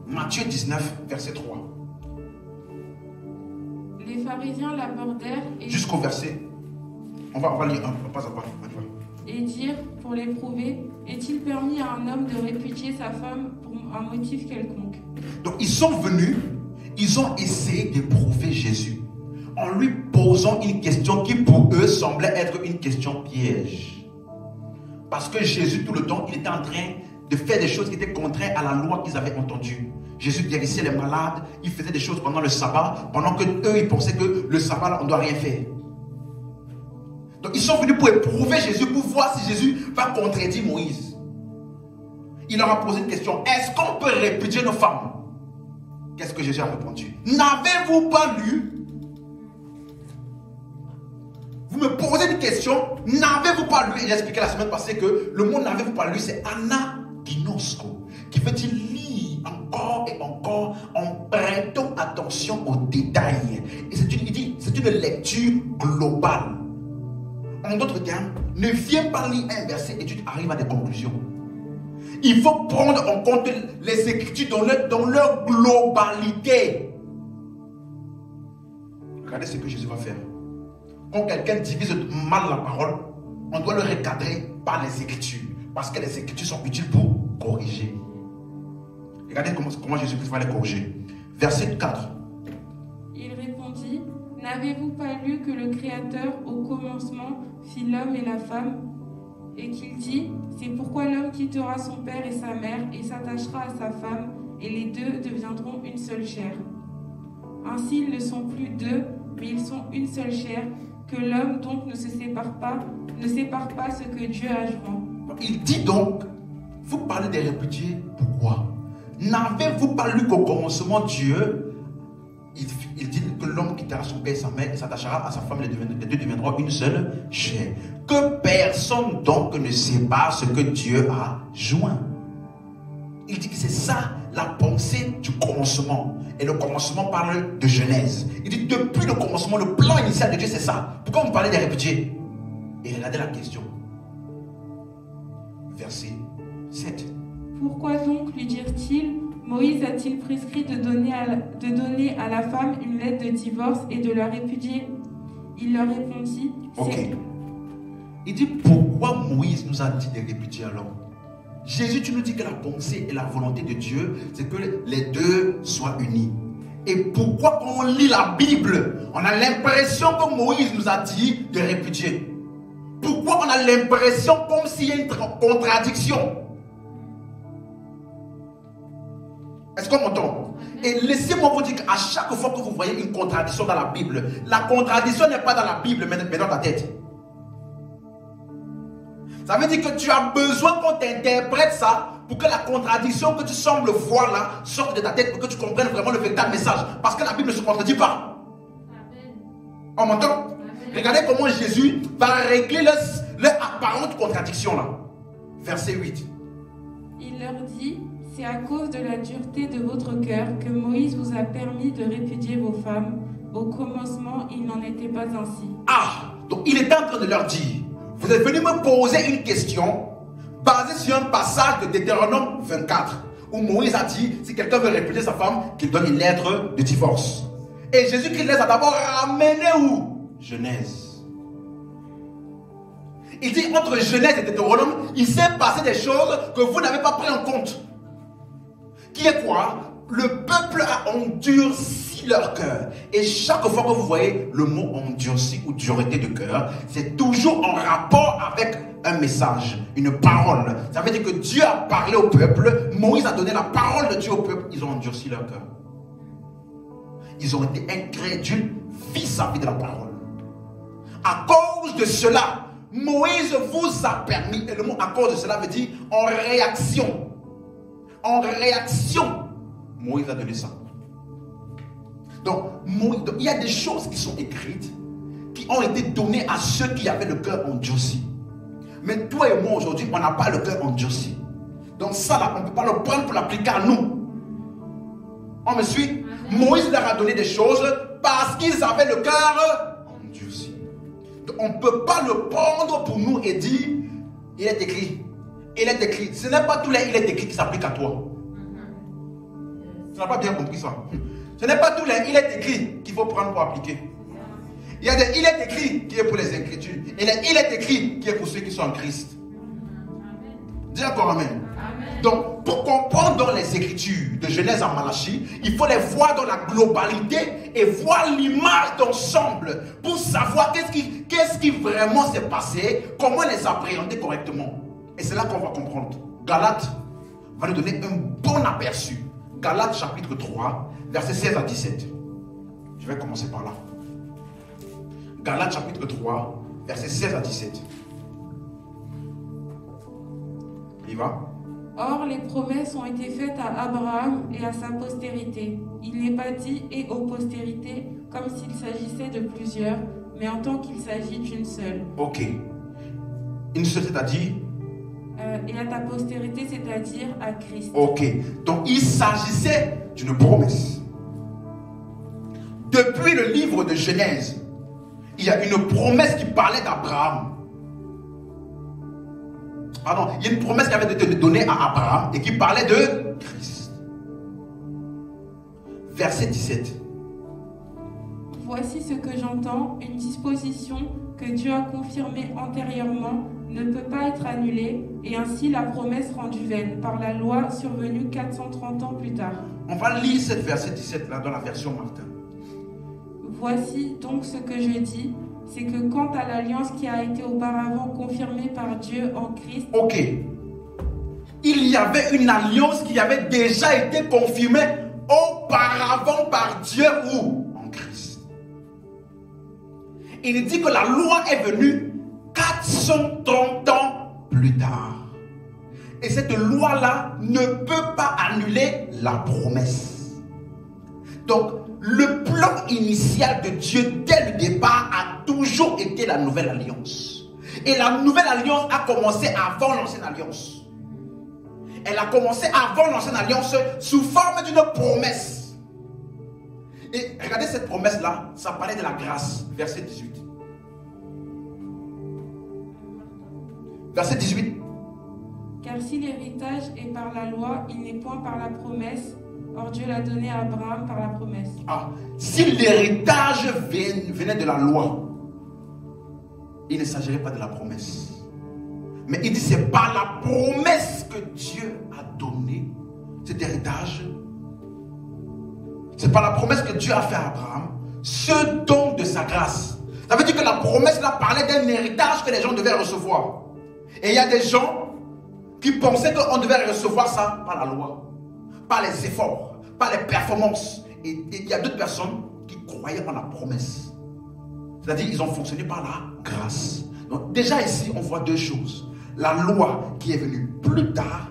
Matthieu 19 verset 3. Les pharisiens l'abordèrent Jusqu'au verset. On va lire un pas à pas. Et dirent, pour l'éprouver, est-il permis à un homme de répudier sa femme pour un motif quelconque? Donc ils sont venus, ils ont essayé d'éprouver Jésus en lui posant une question qui pour eux semblait être une question piège. Parce que Jésus tout le temps, il était en train de faire des choses qui étaient contraires à la loi qu'ils avaient entendue. Jésus guérissait les malades, il faisait des choses pendant le sabbat, pendant que eux ils pensaient que le sabbat on ne doit rien faire. Donc ils sont venus pour éprouver Jésus, pour voir si Jésus va contredire Moïse. Il leur a posé une question. Est-ce qu'on peut répudier nos femmes? Qu'est-ce que Jésus a répondu? N'avez-vous pas lu? Vous me posez une question. N'avez-vous pas lu? Et j'ai expliqué la semaine passée que le mot n'avez-vous pas lu, c'est anaginosko, qui veut dire lire encore et encore en prêtant attention aux détails. Et c'est une lecture globale. En d'autres termes, ne viens pas lire un verset et tu arrives à des conclusions. Il faut prendre en compte les Écritures dans leur globalité. Regardez ce que Jésus va faire. Quand quelqu'un divise mal la parole, on doit le recadrer par les Écritures. Parce que les Écritures sont utiles pour corriger. Regardez comment Jésus va les corriger. Verset 4. Il répondit, n'avez-vous pas lu que le Créateur, au commencement, fit l'homme et la femme, et qu'il dit, c'est pourquoi l'homme quittera son père et sa mère et s'attachera à sa femme, et les deux deviendront une seule chair. Ainsi, ils ne sont plus deux, mais ils sont une seule chair, que l'homme donc ne sépare pas ce que Dieu a joint. Il dit donc, vous parlez de répudier, pourquoi? N'avez-vous pas lu qu'au commencement Dieu, il dit que l'homme quittera son père et sa mère et s'attachera à sa femme, les deux deviendront une seule chair. Que personne donc ne sépare ce que Dieu a joint. Il dit que c'est ça la pensée du commencement. Et le commencement parle de Genèse. Il dit depuis le commencement, le plan initial de Dieu c'est ça. Pourquoi vous parlez des répudiés? Et regardez la question. Verset 7. Pourquoi donc, lui dirent-ils, Moïse a-t-il prescrit de donner à la femme une lettre de divorce et de la répudier? Il leur répondit, ok. Il dit pourquoi Moïse nous a dit de répudier alors? Jésus, tu nous dis que la pensée et la volonté de Dieu, c'est que les deux soient unis. Et pourquoi quand on lit la Bible, on a l'impression que Moïse nous a dit de répudier? Pourquoi on a l'impression comme s'il y a une contradiction? Est-ce qu'on m'entend? Et laissez-moi vous dire qu'à chaque fois que vous voyez une contradiction dans la Bible, la contradiction n'est pas dans la Bible, mais dans ta tête. Ça veut dire que tu as besoin qu'on t'interprète ça pour que la contradiction que tu sembles voir là sorte de ta tête pour que tu comprennes vraiment le véritable message. Parce que la Bible ne se contredit pas. On m'entend? Regardez comment Jésus va régler leur apparente contradiction là. Verset 8. Il leur dit, c'est à cause de la dureté de votre cœur que Moïse vous a permis de répudier vos femmes. Au commencement, il n'en était pas ainsi. Ah, donc il est en train de leur dire, vous êtes venus me poser une question basée sur un passage de Deutéronome 24 où Moïse a dit, si quelqu'un veut répudier sa femme, qu'il donne une lettre de divorce. Et Jésus-Christ les a d'abord ramenés où? Genèse. Il dit entre Genèse et Deutéronome, il s'est passé des choses que vous n'avez pas pris en compte. Qui est quoi? Le peuple a endurci leur cœur. Et chaque fois que vous voyez le mot endurci ou dureté de cœur, c'est toujours en rapport avec un message, une parole. Ça veut dire que Dieu a parlé au peuple, Moïse a donné la parole de Dieu au peuple, ils ont endurci leur cœur. Ils ont été incrédules vis-à-vis de la parole. À cause de cela, Moïse vous a permis, et le mot à cause de cela veut dire en réaction. En réaction, Moïse a donné ça. Donc, il y a des choses qui sont écrites, qui ont été données à ceux qui avaient le cœur endurci. Mais toi et moi aujourd'hui, on n'a pas le cœur endurci. Donc ça là, on ne peut pas le prendre pour l'appliquer à nous. On me suit? Moïse leur a donné des choses parce qu'ils avaient le cœur endurci. Donc on ne peut pas le prendre pour nous et dire, il est écrit. Il est écrit. Ce n'est pas tous les il est écrit qui s'applique à toi. Tu n'as pas bien compris ça. Ce n'est pas tout les il est écrit qu'il faut prendre pour appliquer. Il y a des il est écrit qui est pour les Écritures. Et les il est écrit qui est pour ceux qui sont en Christ. Dis encore Amen. Amen. Donc, pour comprendre dans les Écritures de Genèse à Malachie, il faut les voir dans la globalité et voir l'image d'ensemble pour savoir qu'est-ce qui vraiment s'est passé, comment les appréhender correctement. Et c'est là qu'on va comprendre. Galates va nous donner un bon aperçu. Galates chapitre 3, versets 16 à 17. Je vais commencer par là. Galates chapitre 3, versets 16 à 17. Il va. Or, les promesses ont été faites à Abraham et à sa postérité. Il n'est pas dit « et aux postérités » comme s'il s'agissait de plusieurs, mais en tant qu'il s'agit d'une seule. Ok. Une seule, c'est-à-dire et à ta postérité, c'est-à-dire à Christ. Ok. Donc, il s'agissait d'une promesse. Depuis le livre de Genèse, il y a une promesse qui parlait d'Abraham. Pardon, il y a une promesse qui avait été donnée à Abraham et qui parlait de Christ. Verset 17. Voici ce que j'entends, une disposition que Dieu a confirmée antérieurement ne peut pas être annulée, et ainsi la promesse rendue vaine par la loi survenue 430 ans plus tard. On va lire cette verset 17 là dans la version Martin. Voici donc ce que je dis, c'est que quant à l'alliance qui a été auparavant confirmée par Dieu en Christ... Ok. Il y avait une alliance qui avait déjà été confirmée auparavant par Dieu où? En Christ. Il dit que la loi est venue 430 ans plus tard. Et cette loi-là ne peut pas annuler la promesse. Donc, le plan initial de Dieu dès le départ a toujours été la nouvelle alliance. Et la nouvelle alliance a commencé avant l'ancienne alliance. Elle a commencé avant l'ancienne alliance sous forme d'une promesse. Et regardez cette promesse-là, ça parlait de la grâce. Verset 18. Verset 18. Car si l'héritage est par la loi, il n'est point par la promesse. Or Dieu l'a donné à Abraham par la promesse. Ah, si l'héritage venait de la loi, il ne s'agirait pas de la promesse. Mais il dit c'est par la promesse que Dieu a donné cet héritage. C'est par la promesse que Dieu a fait à Abraham ce don de sa grâce. Ça veut dire que la promesse là parlait d'un héritage que les gens devaient recevoir. Et il y a des gens qui pensaient qu'on devait recevoir ça par la loi, par les efforts, par les performances. Et il y a d'autres personnes qui croyaient en la promesse. C'est-à-dire qu'ils ont fonctionné par la grâce. Donc déjà ici, on voit deux choses. La loi qui est venue plus tard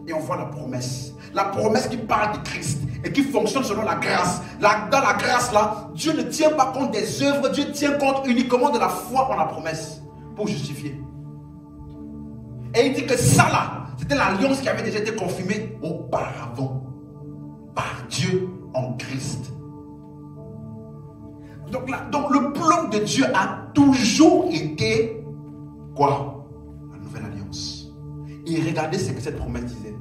et on voit la promesse. La promesse qui parle de Christ et qui fonctionne selon la grâce. Dans la grâce là, Dieu ne tient pas compte des œuvres, Dieu tient compte uniquement de la foi en la promesse pour justifier. Et il dit que ça là, c'était l'alliance qui avait déjà été confirmée auparavant par Dieu en Christ. Donc le plan de Dieu a toujours été quoi? La nouvelle alliance. Et regardez ce que cette promesse disait.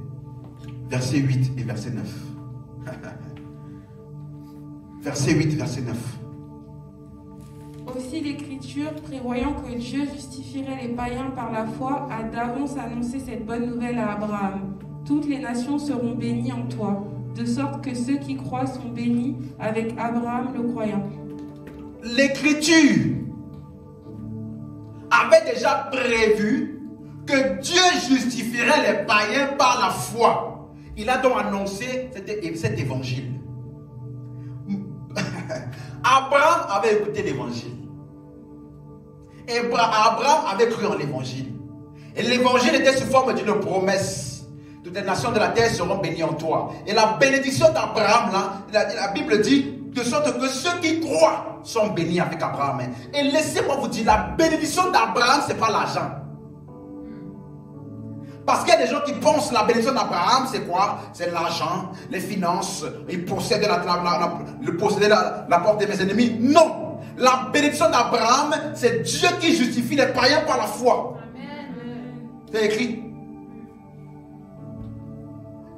Verset 8 et verset 9. Verset 8, verset 9. Aussi l'Écriture, prévoyant que Dieu justifierait les païens par la foi, a d'avance annoncé cette bonne nouvelle à Abraham. Toutes les nations seront bénies en toi, de sorte que ceux qui croient sont bénis avec Abraham le croyant. L'Écriture avait déjà prévu que Dieu justifierait les païens par la foi. Il a donc annoncé cet évangile. Abraham avait écouté l'évangile. Abraham avait cru en l'évangile. Et l'évangile était sous forme d'une promesse. Toutes les nations de la terre seront bénies en toi. Et la bénédiction d'Abraham, là, la Bible dit, de sorte que ceux qui croient sont bénis avec Abraham. Et laissez-moi vous dire, la bénédiction d'Abraham, ce n'est pas l'argent. Parce qu'il y a des gens qui pensent que la bénédiction d'Abraham, c'est quoi? C'est l'argent, les finances, il possédait la porte de mes ennemis. Non! La bénédiction d'Abraham, c'est Dieu qui justifie les païens par la foi. C'est écrit.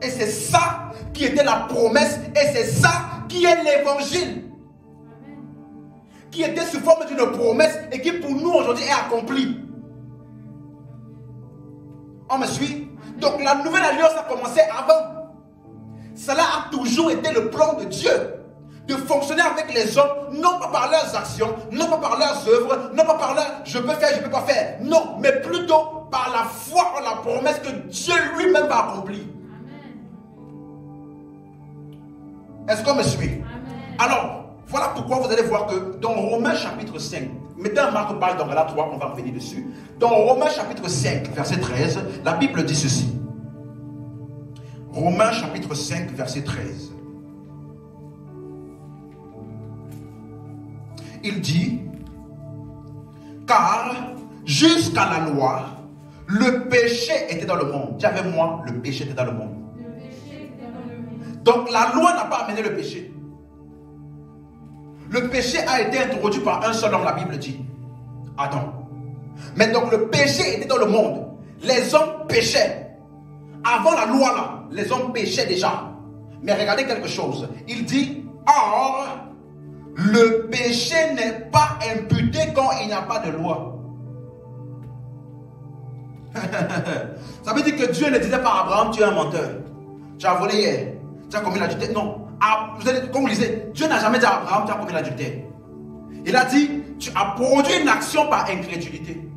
Et c'est ça qui était la promesse, et c'est ça qui est l'évangile, qui était sous forme d'une promesse et qui pour nous aujourd'hui est accomplie. On me suit? Donc la nouvelle alliance a commencé avant. Cela a toujours été le plan de Dieu, de fonctionner avec les hommes, non pas par leurs actions, non pas par leurs œuvres, non pas par leur je peux faire, je ne peux pas faire. Non, mais plutôt par la foi en la promesse que Dieu lui-même va accomplir. Est-ce qu'on me suit? Amen. Alors, voilà pourquoi vous allez voir que dans Romains chapitre 5, mettez un marque page dans Galates 3, on va revenir dessus. Dans Romains chapitre 5, verset 13, la Bible dit ceci. Romains chapitre 5, verset 13. Il dit, car jusqu'à la loi, le péché était dans le monde. Dis avec moi, le péché était dans le monde. Donc la loi n'a pas amené le péché. Le péché a été introduit par un seul homme, la Bible dit. Adam. Mais donc le péché était dans le monde. Les hommes péchaient. Avant la loi là, les hommes péchaient déjà. Mais regardez quelque chose. Il dit, or, le péché n'est pas imputé quand il n'y a pas de loi. Ça veut dire que Dieu ne disait pas à Abraham, tu es un menteur. Tu as volé hier. Tu as commis l'adultère. Non. Comme vous lisez, Dieu n'a jamais dit à Abraham, tu as commis l'adultère. Il a dit, tu as produit une action par incrédulité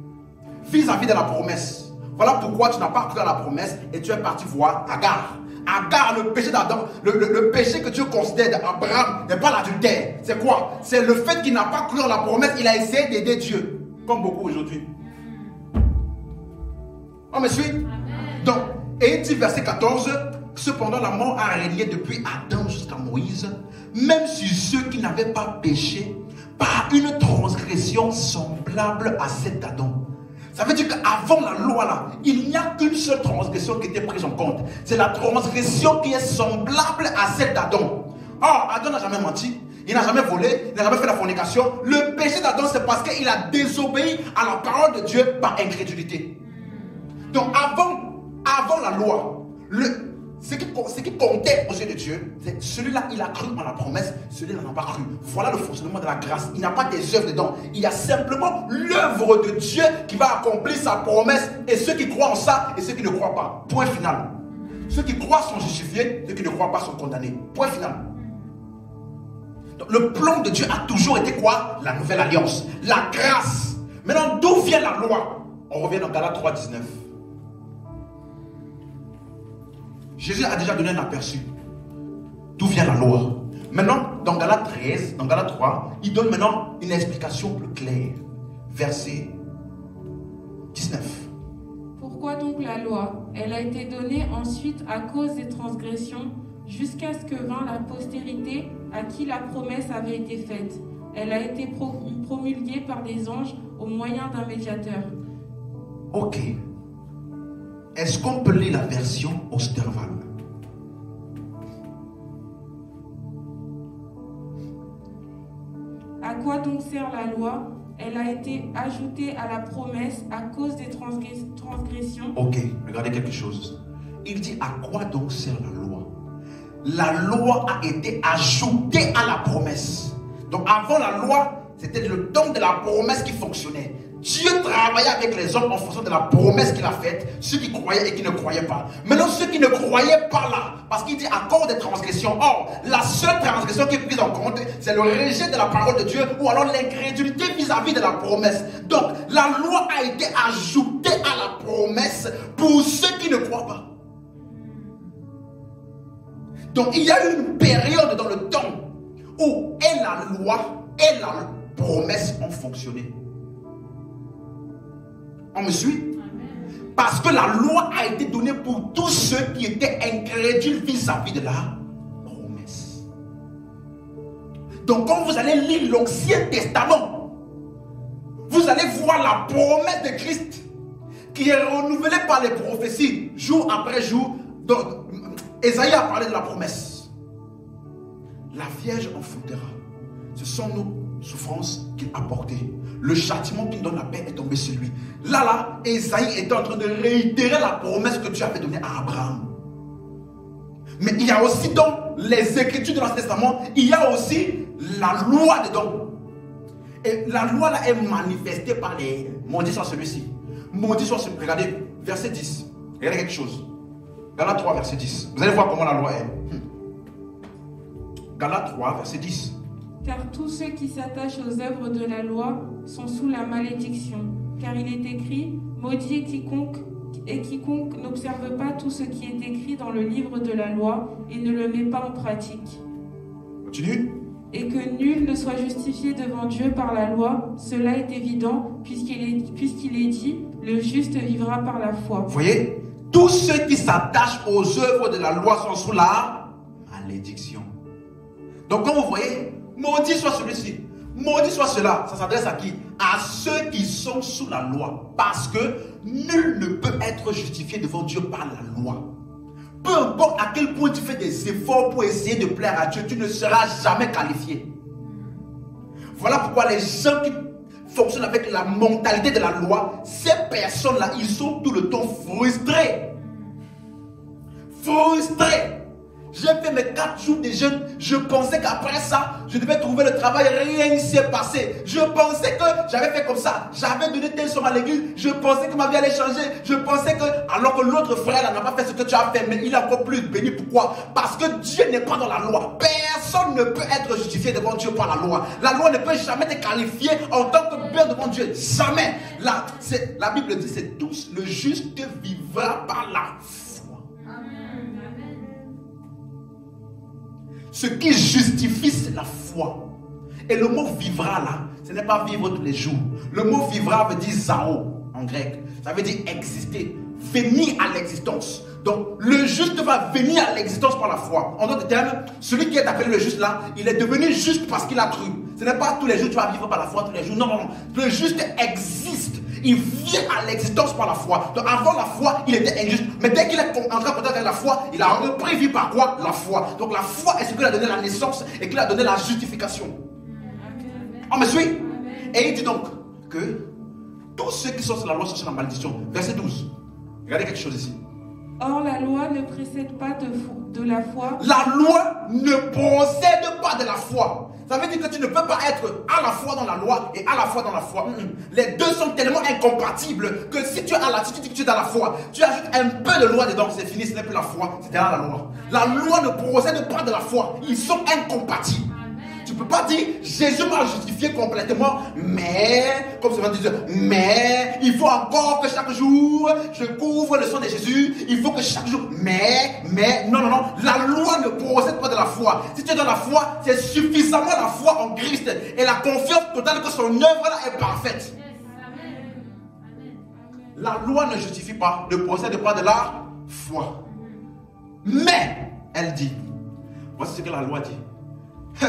vis-à-vis de la promesse. Voilà pourquoi tu n'as pas cru à la promesse et tu es parti voir Agar. Agar, le péché d'Adam, le péché que Dieu considère d'Abraham n'est pas l'adultère. C'est quoi? C'est le fait qu'il n'a pas cru à la promesse. Il a essayé d'aider Dieu, comme beaucoup aujourd'hui. On me suit? Amen. Donc, et il dit verset 14, cependant la mort a régné depuis Adam jusqu'à Moïse, même sur ceux qui n'avaient pas péché, par une transgression semblable à celle d'Adam. Ça veut dire qu'avant la loi là, il n'y a qu'une seule transgression qui était prise en compte. C'est la transgression qui est semblable à celle d'Adam. Or, Adam n'a jamais menti, il n'a jamais volé, il n'a jamais fait la fornication. Le péché d'Adam, c'est parce qu'il a désobéi à la parole de Dieu par incrédulité. Donc avant la loi, ce qui comptait aux yeux de Dieu, c'est celui-là, il a cru en la promesse, celui-là n'a pas cru. Voilà le fonctionnement de la grâce. Il n'y a pas des œuvres dedans. Il y a simplement l'œuvre de Dieu qui va accomplir sa promesse, et ceux qui croient en ça et ceux qui ne croient pas. Point final. Ceux qui croient sont justifiés, ceux qui ne croient pas sont condamnés. Point final. Donc, le plan de Dieu a toujours été quoi? La nouvelle alliance, la grâce. Maintenant, d'où vient la loi? On revient dans Galates 3, 19. Jésus a déjà donné un aperçu d'où vient la loi. Maintenant, dans Galates 13, dans Galates 3, il donne maintenant une explication plus claire. Verset 19. Pourquoi donc la loi? Elle a été donnée ensuite à cause des transgressions, jusqu'à ce que vint la postérité à qui la promesse avait été faite. Elle a été promulguée par des anges au moyen d'un médiateur. Ok. Est-ce qu'on peut lire la version Osterval? À quoi donc sert la loi? Elle a été ajoutée à la promesse à cause des transgressions. Ok, regardez quelque chose. Il dit à quoi donc sert la loi? La loi a été ajoutée à la promesse. Donc avant la loi, c'était le don de la promesse qui fonctionnait. Dieu travaillait avec les hommes en fonction de la promesse qu'il a faite, ceux qui croyaient et qui ne croyaient pas. Maintenant, ceux qui ne croyaient pas là, parce qu'il dit à cause des transgressions. Or, la seule transgression qui est prise en compte, c'est le rejet de la parole de Dieu ou alors l'incrédulité vis-à-vis de la promesse. Donc, la loi a été ajoutée à la promesse pour ceux qui ne croient pas. Donc, il y a eu une période dans le temps où et la loi et la promesse ont fonctionné. On me suit? Parce que la loi a été donnée pour tous ceux qui étaient incrédules vis-à-vis de la promesse. Donc quand vous allez lire l'Ancien Testament, vous allez voir la promesse de Christ qui est renouvelée par les prophéties jour après jour. Donc, Ésaïe a parlé de la promesse. La Vierge enfantera. Ce sont nos souffrances qu'il a portées. Le châtiment qui donne la paix est tombé sur lui. Là, Ésaïe est en train de réitérer la promesse que Dieu avait donnée à Abraham. Mais il y a aussi donc dans les Écritures de l'Ancien Testament, il y a aussi la loi dedans. Et la loi là est manifestée par les... Maudit soit celui-ci. Maudit soit celui-ci. Regardez, verset 10. Regardez quelque chose. Galates 3, verset 10. Vous allez voir comment la loi est. Galates 3, verset 10. Car tous ceux qui s'attachent aux œuvres de la loi sont sous la malédiction. Car il est écrit, maudit est quiconque n'observe pas tout ce qui est écrit dans le livre de la loi et ne le met pas en pratique. Continue. Et que nul ne soit justifié devant Dieu par la loi, cela est évident, puisqu'il est dit, le juste vivra par la foi. Vous voyez, tous ceux qui s'attachent aux œuvres de la loi sont sous la malédiction. Donc quand vous voyez, maudit soit celui-ci, maudit soit cela, ça s'adresse à qui? À ceux qui sont sous la loi. Parce que nul ne peut être justifié devant Dieu par la loi. Peu importe à quel point tu fais des efforts pour essayer de plaire à Dieu, tu ne seras jamais qualifié. Voilà pourquoi les gens qui fonctionnent avec la mentalité de la loi, ces personnes-là, ils sont tout le temps frustrés. Frustrés. J'ai fait mes 4 jours de jeûne. Je pensais qu'après ça, je devais trouver le travail. Rien ne s'est passé. Je pensais que j'avais fait comme ça. J'avais donné telle somme à l'église. Je pensais que ma vie allait changer. Je pensais que, alors que l'autre frère n'a pas fait ce que tu as fait, mais il est encore plus béni. Pourquoi? Parce que Dieu n'est pas dans la loi. Personne ne peut être justifié devant Dieu par la loi. La loi ne peut jamais te qualifier en tant que bien devant Dieu. Jamais. La Bible dit, c'est tous. Le juste vivra par la foi. Ce qui justifie, c'est la foi. Et le mot vivra là, ce n'est pas vivre tous les jours. Le mot vivra veut dire zao en grec. Ça veut dire exister, venir à l'existence. Donc le juste va venir à l'existence par la foi. En d'autres termes, celui qui est appelé le juste là, il est devenu juste parce qu'il a cru. Ce n'est pas tous les jours tu vas vivre par la foi, tous les jours. Non, non, non. Le juste existe. Il vient à l'existence par la foi. Donc avant la foi, il était injuste. Mais dès qu'il est entré en contact avec la foi, il a repris vie par quoi? La foi. Donc la foi est ce qui lui a donné la naissance et qui lui a donné la justification. On me suit? Et il dit donc que tous ceux qui sont sur la loi sont sur la malédiction. Verset 12. Regardez quelque chose ici. Or la loi ne précède pas de la foi. La loi ne procède pas de la foi. Ça veut dire que tu ne peux pas être à la fois dans la loi et à la fois dans la foi. Les deux sont tellement incompatibles que si tu as l'attitude que tu es dans la foi, tu ajoutes un peu de loi dedans, c'est fini, ce n'est plus la foi, c'est derrière la loi. La loi ne procède pas de la foi. Ils sont incompatibles. Tu ne peux pas dire Jésus m'a justifié complètement, mais, comme ça va dire, mais il faut encore que chaque jour je couvre le sang de Jésus. Il faut que chaque jour, mais, non, la loi ne procède pas de la foi. Si tu es dans la foi, c'est suffisamment la foi en Christ et la confiance totale que son œuvre là est parfaite. La loi ne justifie pas, ne procède pas de la foi. Mais, elle dit, voici ce que la loi dit.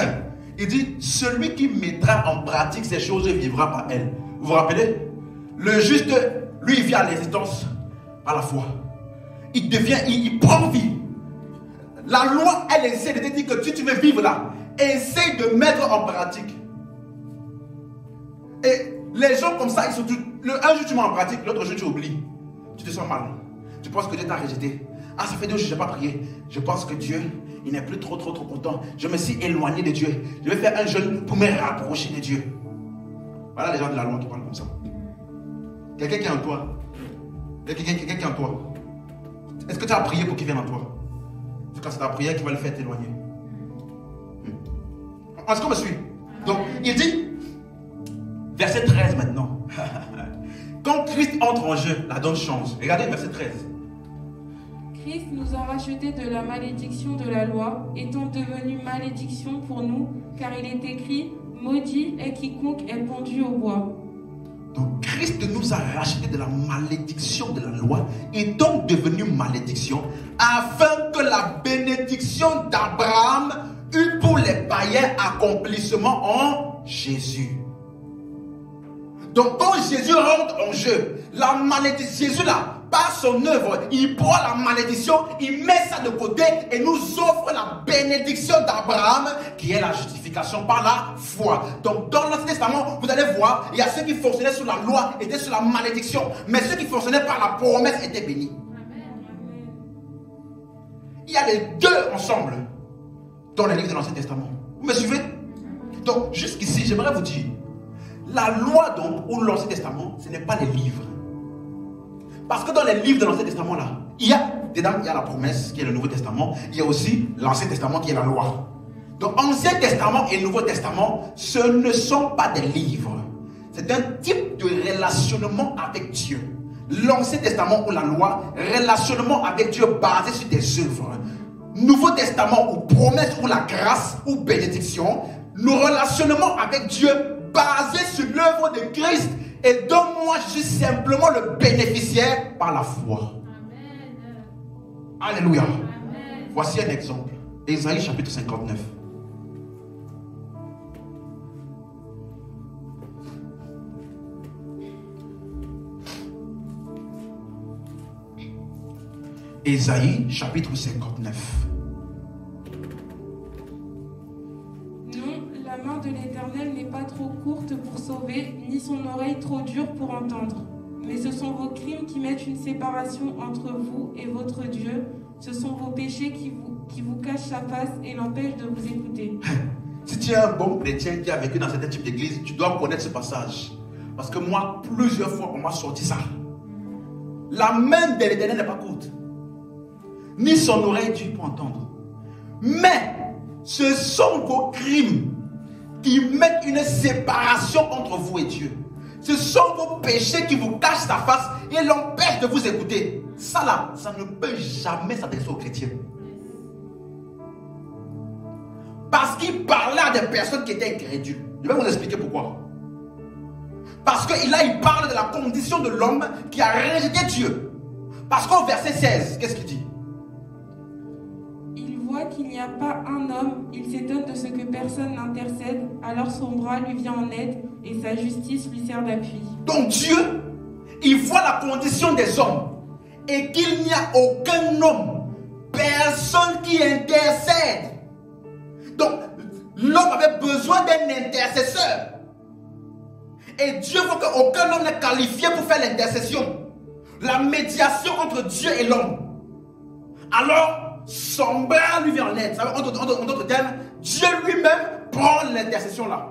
Il dit, celui qui mettra en pratique ces choses vivra par elles. Vous vous rappelez? Le juste, lui, il vient à l'existence par la foi. Il devient, il prend vie. La loi, elle essaie de te dire que si tu veux vivre là, essaye de mettre en pratique. Et les gens comme ça, ils sont un jour tu mets en pratique, l'autre jour tu oublies. Tu te sens mal. Tu penses que Dieu t'a rejeté. Ah, ça fait 2 jours que je n'ai pas prié. Je pense que Dieu, il n'est plus trop content. Je me suis éloigné de Dieu. Je vais faire un jeûne pour me rapprocher de Dieu. Voilà les gens de la loi qui parlent comme ça. Quelqu'un qui est en toi. Quelqu'un qui est en toi. Est-ce que tu as prié pour qu'il vienne en toi? C'est quand c'est ta prière qui va le faire t'éloigner. Est-ce qu'on me suit? Donc, il dit, verset 13 maintenant. Quand Christ entre en jeu, la donne change. Regardez verset 13. Christ nous a rachetés de la malédiction de la loi, étant devenu malédiction pour nous, car il est écrit, maudit est quiconque est pendu au bois. Donc Christ nous a rachetés de la malédiction de la loi, étant devenu malédiction, afin que la bénédiction d'Abraham eût pour les païens accomplissement en Jésus. Donc quand Jésus rentre en jeu, la malédiction, Jésus là, par son œuvre, il prend la malédiction, il met ça de côté et nous offre la bénédiction d'Abraham qui est la justification par la foi. Donc dans l'Ancien Testament, vous allez voir, il y a ceux qui fonctionnaient sous la loi, étaient sous la malédiction, mais ceux qui fonctionnaient par la promesse étaient bénis. Il y a les deux ensemble. dans les livres de l'Ancien Testament. Vous me suivez? Donc, jusqu'ici, j'aimerais vous dire, la loi donc, ou l'Ancien Testament, ce n'est pas les livres. Parce que dans les livres de l'Ancien Testament, là, dedans, il y a la promesse qui est le Nouveau Testament. Il y a aussi l'Ancien Testament qui est la loi. Donc, Ancien Testament et Nouveau Testament, ce ne sont pas des livres. C'est un type de relationnement avec Dieu. L'Ancien Testament ou la loi, relationnement avec Dieu basé sur des œuvres. Nouveau Testament ou promesse ou la grâce ou bénédiction, nos relationnements avec Dieu basés sur l'œuvre de Christ et dont moi je suis simplement le bénéficiaire par la foi. Amen. Alléluia. Amen. Voici un exemple. Ésaïe chapitre 59. Ésaïe chapitre 59. Non, la main de l'Éternel n'est pas trop courte pour sauver, ni son oreille trop dure pour entendre. Mais ce sont vos crimes qui mettent une séparation entre vous et votre Dieu. Ce sont vos péchés qui vous cachent sa face et l'empêchent de vous écouter. Si tu es un bon chrétien qui a vécu dans certains types d'église, tu dois connaître ce passage. Parce que moi, plusieurs fois, on m'a sorti ça. La main de l'Éternel n'est pas courte, ni son oreille dure pour entendre. Mais ce sont vos crimes qui mettent une séparation entre vous et Dieu. Ce sont vos péchés qui vous cachent sa face et l'empêchent de vous écouter. Ça là, ça ne peut jamais s'adresser aux chrétiens. Parce qu'il parlait à des personnes qui étaient incrédules. Je vais vous expliquer pourquoi. Parce que là, il parle de la condition de l'homme qui a rejeté Dieu. Parce qu'au verset 16, qu'est-ce qu'il dit? Il voit qu'il n'y a pas un homme, il s'étonne de ce que personne n'intercède, alors son bras lui vient en aide et sa justice lui sert d'appui. Donc Dieu, il voit la condition des hommes et qu'il n'y a aucun homme, personne qui intercède. Donc l'homme avait besoin d'un intercesseur. Et Dieu voit qu'aucun homme n'est qualifié pour faire l'intercession. La médiation entre Dieu et l'homme. Alors, son bras lui vient en aide. En d'autres termes, Dieu lui-même prend l'intercession là.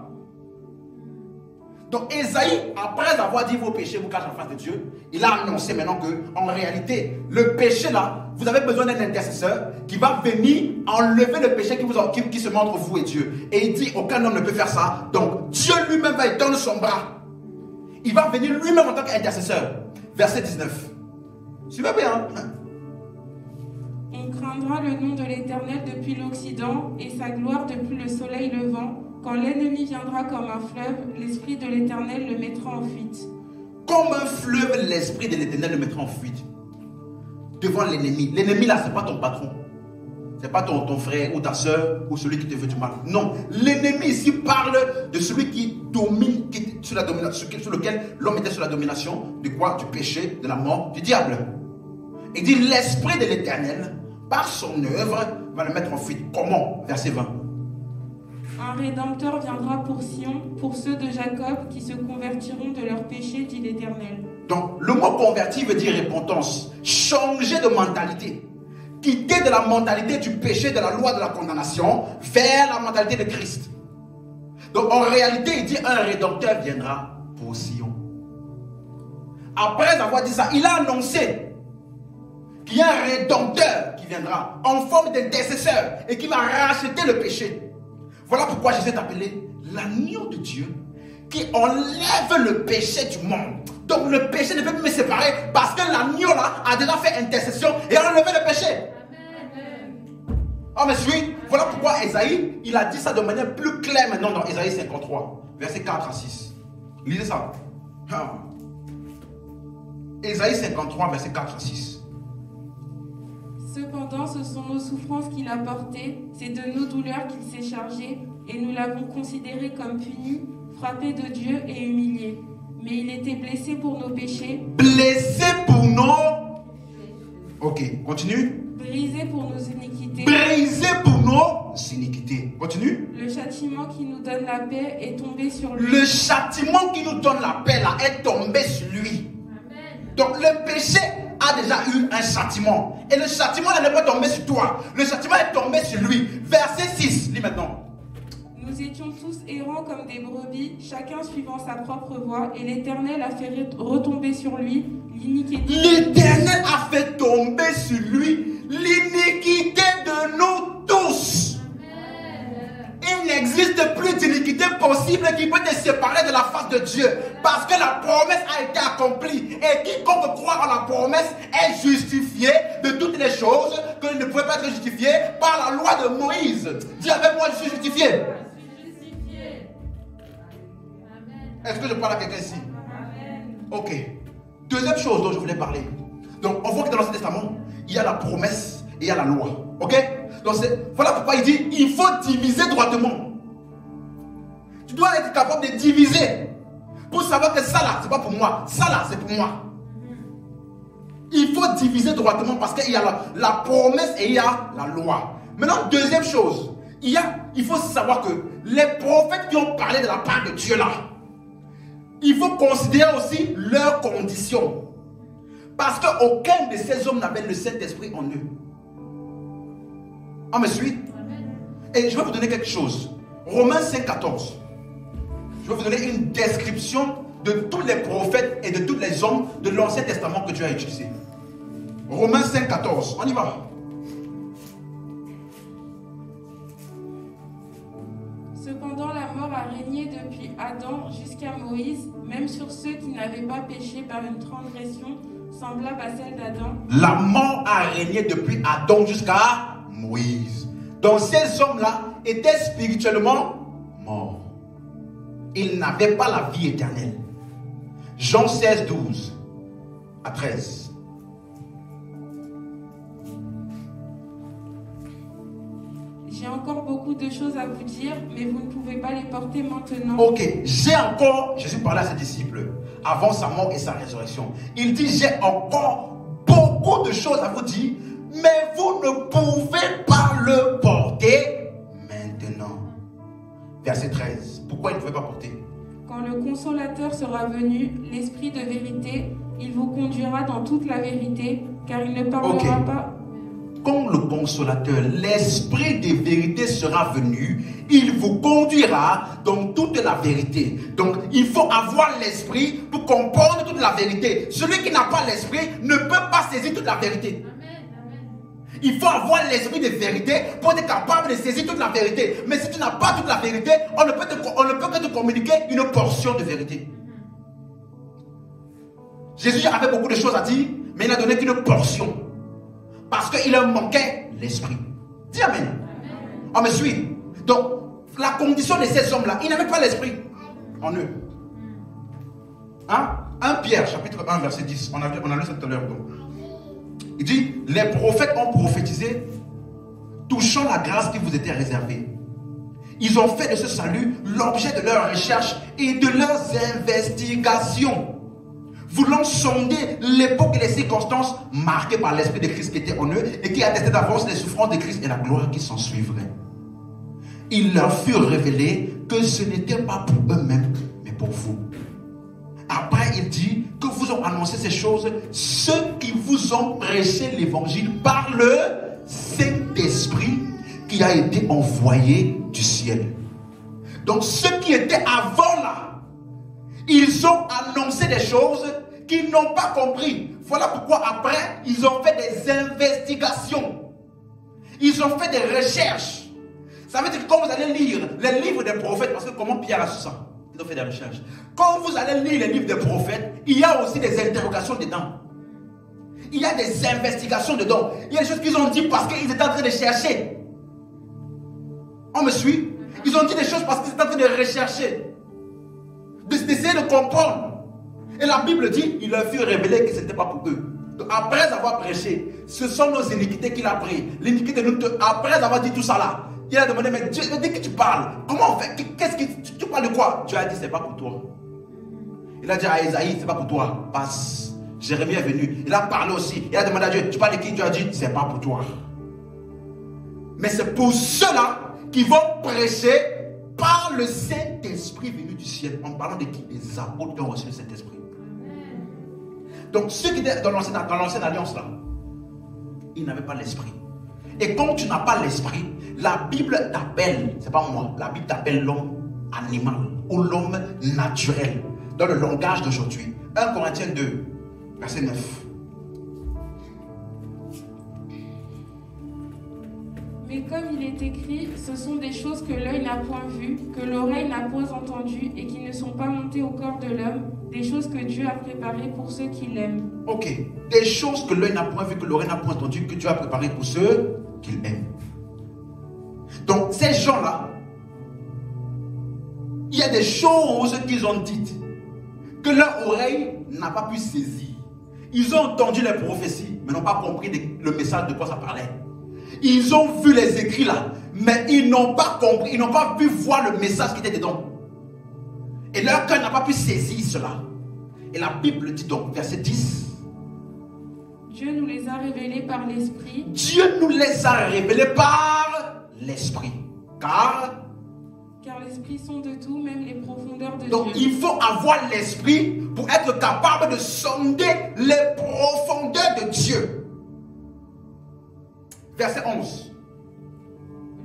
Donc Ésaïe, après avoir dit vos péchés vous cachent en face de Dieu, il a annoncé maintenant que, en réalité, le péché là, vous avez besoin d'un intercesseur qui va venir enlever le péché qui se met entre vous et Dieu. Et il dit, aucun homme ne peut faire ça. Donc Dieu lui-même va étendre son bras. Il va venir lui-même en tant qu'intercesseur. Verset 19. Suivez bien. On craindra le nom de l'Éternel depuis l'Occident et sa gloire depuis le soleil levant. Quand l'ennemi viendra comme un fleuve, l'Esprit de l'Éternel le mettra en fuite. Comme un fleuve, l'Esprit de l'Éternel le mettra en fuite. Devant l'ennemi. L'ennemi là, ce n'est pas ton patron. Ce n'est pas ton frère ou ta soeur ou celui qui te veut du mal. Non. L'ennemi ici parle de celui qui domine, sur lequel l'homme était sur la domination. De quoi? Du péché, de la mort, du diable. Il dit l'Esprit de l'Éternel, par son œuvre, va le mettre en fuite. Comment? Verset 20. Un rédempteur viendra pour Sion, pour ceux de Jacob qui se convertiront de leurs péchés, dit l'Éternel. Donc, le mot converti veut dire repentance. Changer de mentalité. Quitter de la mentalité du péché, de la loi, de la condamnation, vers la mentalité de Christ. Donc, en réalité, il dit un rédempteur viendra pour Sion. Après avoir dit ça, il a annoncé qu'il y a un rédempteur qui viendra en forme d'intercesseur et qui va racheter le péché. Voilà pourquoi Jésus est appelé l'agneau de Dieu qui enlève le péché du monde. Donc le péché ne peut plus me séparer parce que l'agneau là a déjà fait intercession et a enlevé le péché. Amen. Oh mais oui, voilà pourquoi Ésaïe, il a dit ça de manière plus claire maintenant dans Ésaïe 53, versets 4 à 6. Lisez ça. Ésaïe 53, versets 4 à 6. Cependant, ce sont nos souffrances qu'il a portées, c'est de nos douleurs qu'il s'est chargé, et nous l'avons considéré comme puni, frappé de Dieu et humilié. Mais il était blessé pour nos péchés. Blessé pour nos... Ok, continue. Brisé pour nos iniquités. Brisé pour nos iniquités. Continue. Le châtiment qui nous donne la paix est tombé sur lui. Le châtiment qui nous donne la paix là est tombé sur lui. Amen. Donc le péché a déjà eu un châtiment. Et le châtiment n'est pas tombé sur toi. Le châtiment est tombé sur lui. Verset 6, lis maintenant. Nous étions tous errants comme des brebis, chacun suivant sa propre voie, et l'Éternel a fait retomber sur lui l'iniquité. L'Éternel a fait tomber sur lui l'iniquité de nous tous. Il n'existe plus d'iniquité possible qui peut te séparer de la face de Dieu. Parce que la promesse a été accomplie. Et quiconque croit en la promesse est justifié de toutes les choses que ne pouvait pas être justifié par la loi de Moïse. Dis avec moi, je suis justifié. Est-ce que je parle à quelqu'un ici? Ok. Deuxième chose dont je voulais parler. Donc, on voit que dans l'Ancien Testament, il y a la promesse et il y a la loi. Ok? Donc, voilà pourquoi il dit il faut diviser droitement. Tu dois être capable de diviser pour savoir que ça là, c'est pas pour moi. Ça là, c'est pour moi. Il faut diviser droitement parce qu'il y a la promesse et il y a la loi. Maintenant, deuxième chose, il faut savoir que les prophètes qui ont parlé de la part de Dieu là, il faut considérer aussi leurs conditions. Parce qu'aucun de ces hommes n'avait le Saint-Esprit en eux. On me suit? Et je vais vous donner quelque chose. Romains 5,14. Je vais vous donner une description de tous les prophètes et de tous les hommes de l'Ancien Testament que Dieu a utilisé. Romains 5,14. On y va. Cependant, la mort a régné depuis Adam jusqu'à Moïse, même sur ceux qui n'avaient pas péché par une transgression semblable à celle d'Adam. La mort a régné depuis Adam jusqu'à Moïse. Donc ces hommes-là étaient spirituellement morts. Ils n'avaient pas la vie éternelle. Jean 16, 12 à 13. J'ai encore beaucoup de choses à vous dire, mais vous ne pouvez pas les porter maintenant. Ok, Jésus parlait à ses disciples avant sa mort et sa résurrection. Il dit, j'ai encore beaucoup de choses à vous dire, mais vous ne pouvez pas le porter maintenant. Verset 13. Pourquoi il ne pouvait pas porter? Quand le consolateur sera venu, l'esprit de vérité, il vous conduira dans toute la vérité, car il ne parlera pas... Quand le consolateur, l'esprit de vérité sera venu, il vous conduira dans toute la vérité. Donc, il faut avoir l'esprit pour comprendre toute la vérité. Celui qui n'a pas l'esprit ne peut pas saisir toute la vérité. Il faut avoir l'esprit de vérité pour être capable de saisir toute la vérité. Mais si tu n'as pas toute la vérité, on ne peut que te communiquer une portion de vérité. Jésus avait beaucoup de choses à dire, mais il n'a donné qu'une portion. Parce qu'il leur manquait l'esprit. Dis amen. On me suit. Donc, la condition de ces hommes-là, ils n'avaient pas l'esprit en eux. Hein? 1 Pierre, chapitre 1, verset 10. On a lu ça tout à l'heure. Il dit, les prophètes ont prophétisé, touchant la grâce qui vous était réservée. Ils ont fait de ce salut l'objet de leurs recherches et de leurs investigations, voulant sonder l'époque et les circonstances marquées par l'Esprit de Christ qui était en eux et qui attestait d'avance les souffrances de Christ et la gloire qui s'en suivrait. Il leur fut révélé que ce n'était pas pour eux-mêmes, mais pour vous. Après, il dit que vous ont annoncé ces choses ceux qui vous ont prêché l'évangile par le Saint-Esprit qui a été envoyé du ciel. Donc ceux qui étaient avant là, ils ont annoncé des choses qu'ils n'ont pas compris. Voilà pourquoi après, ils ont fait des investigations. Ils ont fait des recherches. Ça veut dire que quand vous allez lire les livres des prophètes, parce que comment Pierre a su ça? Ils ont fait des recherches. Quand vous allez lire les livres des prophètes, il y a aussi des interrogations dedans. Il y a des investigations dedans. Il y a des choses qu'ils ont dit parce qu'ils étaient en train de chercher. On me suit? Ils ont dit des choses parce qu'ils étaient en train de rechercher. D'essayer de comprendre. Et la Bible dit, il leur fut révélé que ce n'était pas pour eux. Donc, après avoir prêché, ce sont nos iniquités qu'il a pris. L'iniquité de nous, après avoir dit tout ça là, il a demandé, mais Dieu, dès que tu parles, comment on fait? Qu'est-ce que tu parles de quoi? Dieu a dit, c'est pas pour toi. Il a dit à Esaïe, c'est pas pour toi. Passe. Jérémie est venu. Il a parlé aussi. Il a demandé à Dieu, tu parles de qui? Dieu a dit, c'est pas pour toi. Mais c'est pour ceux-là qui vont prêcher par le Saint-Esprit venu du ciel. En parlant de qui? Les apôtres qui ont reçu le Saint-Esprit. Donc ceux qui étaient dans l'ancienne alliance là, ils n'avaient pas l'esprit. Et comme tu n'as pas l'esprit, la Bible t'appelle, c'est pas moi, la Bible t'appelle l'homme animal ou l'homme naturel dans le langage d'aujourd'hui. 1 Corinthiens 2, verset 9. Mais comme il est écrit, ce sont des choses que l'œil n'a point vues, que l'oreille n'a point entendues et qui ne sont pas montées au corps de l'homme, des choses que Dieu a préparées pour ceux qui l'aiment. Ok, des choses que l'œil n'a point vues, que l'oreille n'a point entendues, que Dieu a préparées pour ceux qu'il aime. Donc ces gens-là, il y a des choses qu'ils ont dites que leur oreille n'a pas pu saisir. Ils ont entendu les prophéties, mais n'ont pas compris le message de quoi ça parlait. Ils ont vu les écrits là, mais ils n'ont pas compris, ils n'ont pas pu voir le message qui était dedans. Et leur cœur n'a pas pu saisir cela. Et la Bible dit donc, verset 10. Dieu nous les a révélés par l'Esprit. Dieu nous les a révélés par l'Esprit. Car l'Esprit sonde de tout, même les profondeurs de donc, Dieu. il faut avoir l'Esprit pour être capable de sonder les profondeurs de Dieu. Verset 11.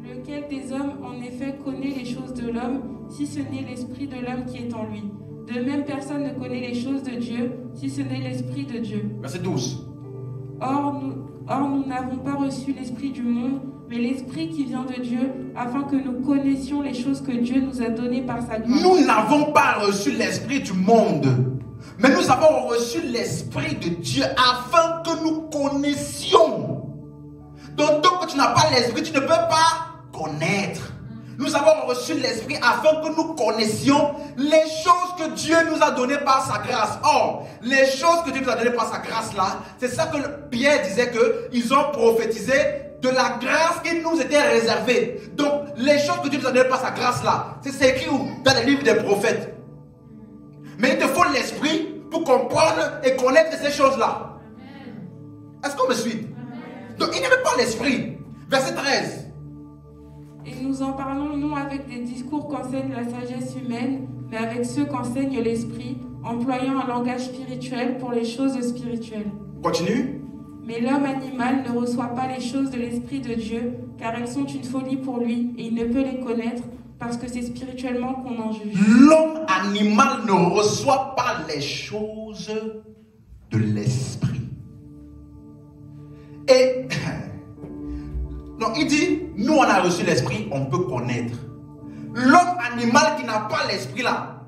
Lequel des hommes, en effet, connaît les choses de l'homme, si ce n'est l'Esprit de l'homme qui est en lui. De même, personne ne connaît les choses de Dieu, si ce n'est l'Esprit de Dieu. Verset 12. Or, nous n'avons pas reçu l'Esprit du monde, mais l'Esprit qui vient de Dieu, afin que nous connaissions les choses que Dieu nous a données par sa grâce. Nous n'avons pas reçu l'Esprit du monde, mais nous avons reçu l'Esprit de Dieu afin que nous connaissions. Donc, tant que tu n'as pas l'Esprit, tu ne peux pas connaître. Nous avons reçu l'Esprit afin que nous connaissions les choses que Dieu nous a données par sa grâce. Or, les choses que Dieu nous a données par sa grâce là, c'est ça que Pierre disait qu'ils ont prophétisé de la grâce qui nous était réservée. Donc, les choses que Dieu nous a données par sa grâce là, c'est écrit où? Dans les livres des prophètes. Mais il te faut l'Esprit pour comprendre et connaître ces choses là. Est-ce qu'on me suit? Donc, il n'y avait pas l'Esprit. Verset 13. Et nous en parlons non avec des discours qu'enseigne la sagesse humaine, mais avec ceux qu'enseigne l'Esprit, employant un langage spirituel pour les choses spirituelles. Continue. Mais l'homme animal ne reçoit pas les choses de l'Esprit de Dieu, car elles sont une folie pour lui, et il ne peut les connaître, parce que c'est spirituellement qu'on en juge. L'homme animal ne reçoit pas les choses de l'Esprit. Et donc il dit, nous on a reçu l'Esprit, on peut connaître. L'homme animal qui n'a pas l'Esprit là,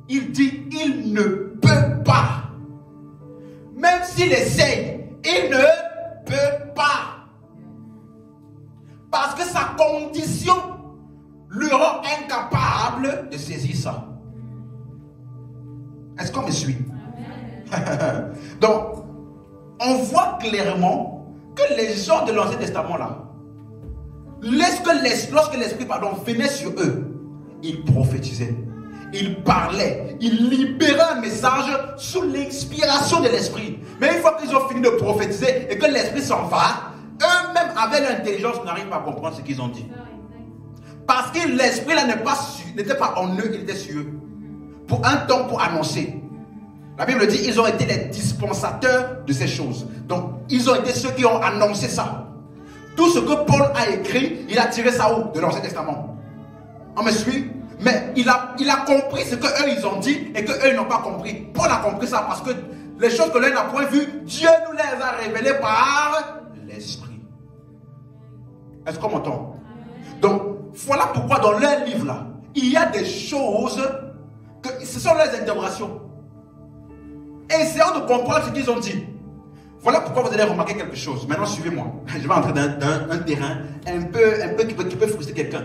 il dit, il ne peut pas. Même s'il essaye, il ne peut pas. Parce que sa condition le rend incapable de saisir ça. Est-ce qu'on me suit? Donc, on voit clairement que les gens de l'Ancien Testament là, lorsque l'Esprit venait sur eux, ils prophétisaient, ils parlaient, ils libéraient un message sous l'inspiration de l'Esprit. Mais une fois qu'ils ont fini de prophétiser et que l'Esprit s'en va, eux-mêmes avec l'intelligence n'arrivent pas à comprendre ce qu'ils ont dit. Parce que l'Esprit là n'était pas en eux, il était sur eux. Pour un temps, pour annoncer. La Bible dit, ils ont été les dispensateurs de ces choses. Donc, ils ont été ceux qui ont annoncé ça. Tout ce que Paul a écrit, il a tiré ça où? De l'Ancien Testament. On me suit? Mais il a compris ce qu'eux ils ont dit et qu'eux n'ont pas compris. Paul a compris ça parce que les choses que l'un n'a point vues, Dieu nous les a révélées par l'Esprit. Est-ce qu'on m'entend? Donc, voilà pourquoi dans leur livre là, il y a des choses que ce sont leurs interrogations. Essayons de comprendre ce qu'ils ont dit. Voilà pourquoi vous allez remarquer quelque chose. Maintenant, suivez-moi. Je vais entrer dans un terrain un peu qui peut frustrer quelqu'un.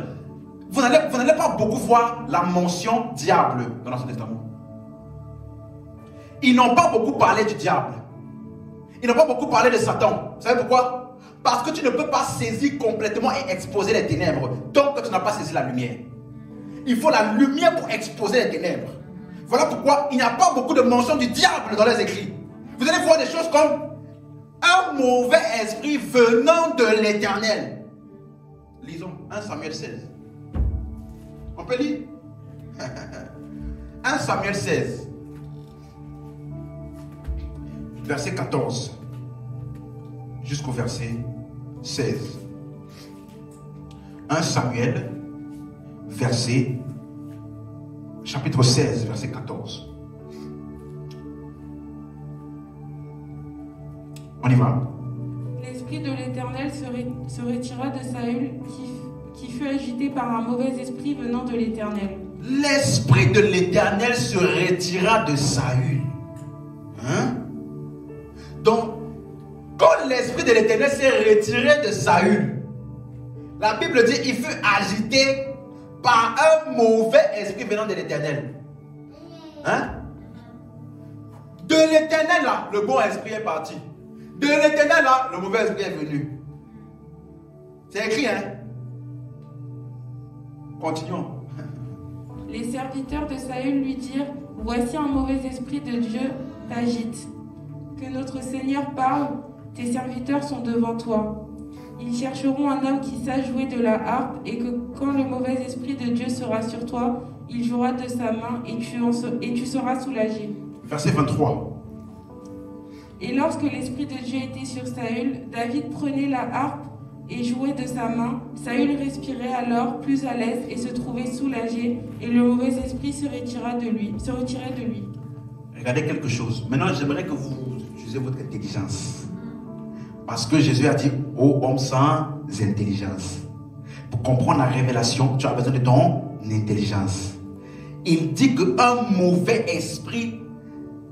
Vous n'allez pas beaucoup voir la mention diable dans l'Ancien Testament. Ils n'ont pas beaucoup parlé du diable. Ils n'ont pas beaucoup parlé de Satan. Vous savez pourquoi? Parce que tu ne peux pas saisir complètement et exposer les ténèbres tant que tu n'as pas saisi la lumière. Il faut la lumière pour exposer les ténèbres. Voilà pourquoi il n'y a pas beaucoup de mention du diable dans les écrits. Vous allez voir des choses comme un mauvais esprit venant de l'Éternel. Lisons 1 Samuel 16. On peut lire 1 Samuel 16. verset 14 jusqu'au verset 16. 1 Samuel, chapitre 16, verset 14. On y va. L'esprit de l'Éternel se retira de Saül, qui fut agité par un mauvais esprit venant de l'Éternel. L'esprit de l'Éternel se retira de Saül. Hein? Donc, quand l'esprit de l'Éternel s'est retiré de Saül, la Bible dit qu'il fut agité par un mauvais esprit venant de l'Éternel. Hein? De l'Éternel là, le bon esprit est parti. De l'Éternel là, le mauvais esprit est venu. C'est écrit, hein? Continuons. Les serviteurs de Saül lui dirent: voici un mauvais esprit de Dieu t'agite. Que notre Seigneur parle, tes serviteurs sont devant toi. Ils chercheront un homme qui sache jouer de la harpe, et que quand le mauvais esprit de Dieu sera sur toi, il jouera de sa main et tu seras soulagé. Verset 23. Et lorsque l'esprit de Dieu était sur Saül, David prenait la harpe et jouait de sa main. Saül respirait alors plus à l'aise et se trouvait soulagé, et le mauvais esprit se retirait de lui. Regardez quelque chose. Maintenant, j'aimerais que vous utilisez votre intelligence. Parce que Jésus a dit: ô homme sans intelligence. Pour comprendre la révélation, tu as besoin de ton intelligence. Il dit qu'un mauvais esprit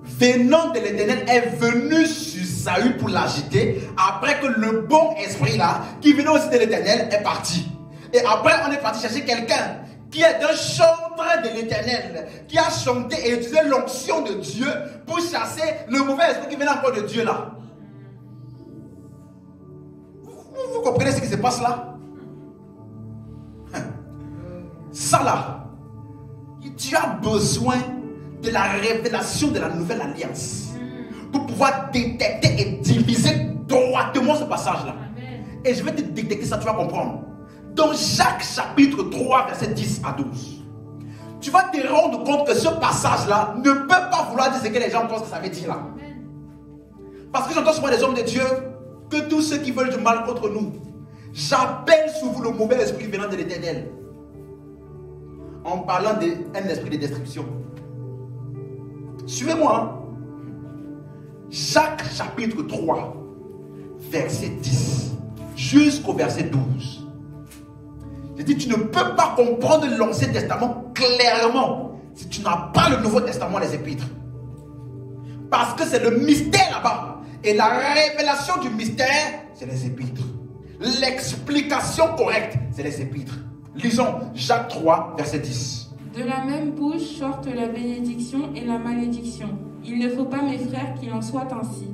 venant de l'Éternel est venu sur Saül pour l'agiter, après que le bon esprit là, qui venait aussi de l'Éternel, est parti. Et après, on est parti chercher quelqu'un qui est un chanteur de l'Éternel, qui a chanté et utilisé l'onction de Dieu pour chasser le mauvais esprit qui venait encore de Dieu là. Vous comprenez ce qui se passe là? Ça là, tu as besoin de la révélation de la nouvelle alliance pour pouvoir détecter et diviser droitement ce passage là. Et je vais te détecter ça, tu vas comprendre. Dans Jacques chapitre 3 verset 10 à 12, tu vas te rendre compte que ce passage là ne peut pas vouloir dire ce que les gens pensent que ça veut dire là. Parce que j'entends souvent des hommes de Dieu que tous ceux qui veulent du mal contre nous, j'appelle sous vous le mauvais esprit venant de l'Éternel, en parlant d'un esprit de destruction. Suivez-moi. Jacques chapitre 3 verset 10 jusqu'au verset 12. Je dis, tu ne peux pas comprendre l'Ancien Testament clairement si tu n'as pas le Nouveau Testament, les Épîtres. Parce que c'est le mystère là-bas. Et la révélation du mystère, c'est les Épîtres. L'explication correcte, c'est les Épîtres. Lisons Jacques 3, verset 10. De la même bouche sortent la bénédiction et la malédiction. Il ne faut pas, mes frères, qu'il en soit ainsi.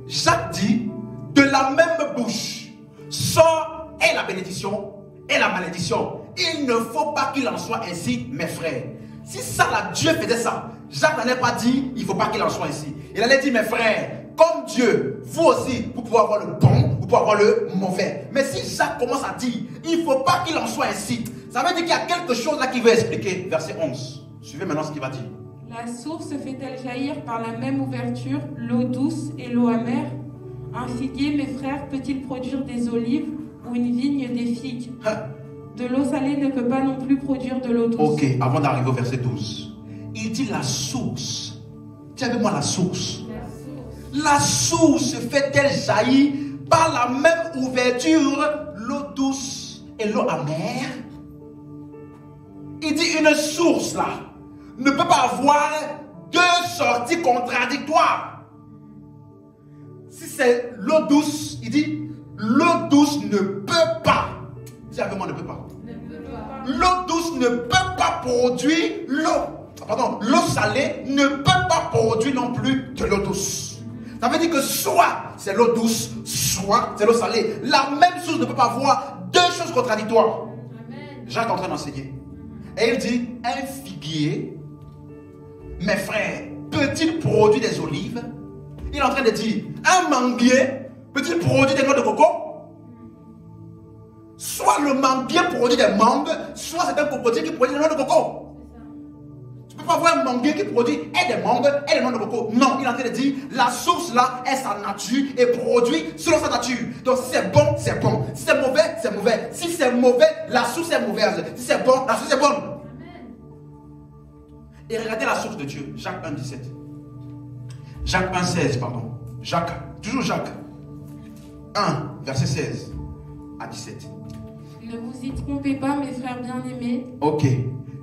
Jacques dit, de la même bouche sort et la bénédiction et la malédiction. Il ne faut pas qu'il en soit ainsi, mes frères. Si ça là, Dieu faisait ça, Jacques n'allait pas dire, il ne faut pas qu'il en soit ainsi. Il allait dire, mes frères, comme Dieu, vous aussi, vous pouvez avoir le bon, vous pouvez avoir le mauvais. Mais si Jacques commence à dire, il ne faut pas qu'il en soit ainsi, ça veut dire qu'il y a quelque chose là qui veut expliquer. Verset 11. Suivez maintenant ce qu'il va dire. La source fait-elle jaillir par la même ouverture l'eau douce et l'eau amère? Un figuier, mes frères, peut-il produire des olives ou une vigne des figues? De l'eau salée ne peut pas non plus produire de l'eau douce. Ok, avant d'arriver au verset 12. Il dit la source. Dis avec moi la source. La source fait-elle jaillir par la même ouverture l'eau douce et l'eau amère? Il dit une source là ne peut pas avoir deux sorties contradictoires. Si c'est l'eau douce, il dit l'eau douce ne peut pas. Dis avec moi, ne peut pas. L'eau douce ne peut pas produire l'eau salée ne peut pas produire non plus de l'eau douce. Ça veut dire que soit c'est l'eau douce, soit c'est l'eau salée. La même chose ne peut pas avoir deux choses contradictoires. Jacques est en train d'enseigner. Et il dit, un figuier, mes frères, peut-il produire des olives? Il est en train de dire, un manguier, peut-il produire des noix de coco? Soit le manguier produit des mangues, soit c'est un cocotier qui produit des noix de coco. Tu ne peux pas voir un manguier qui produit et des mangues et des noix de coco. Non, il est en train de dire, la source là est sa nature et produit selon sa nature. Donc si c'est bon, c'est bon. Si c'est mauvais, c'est mauvais. Si c'est mauvais, la source est mauvaise. Si c'est bon, la source est bonne. Et regardez la source de Dieu. Jacques 1, 17. Jacques 1, 16, pardon. Jacques, toujours Jacques. 1, verset 16 à 17. Ne vous y trompez pas, mes frères bien-aimés. Ok.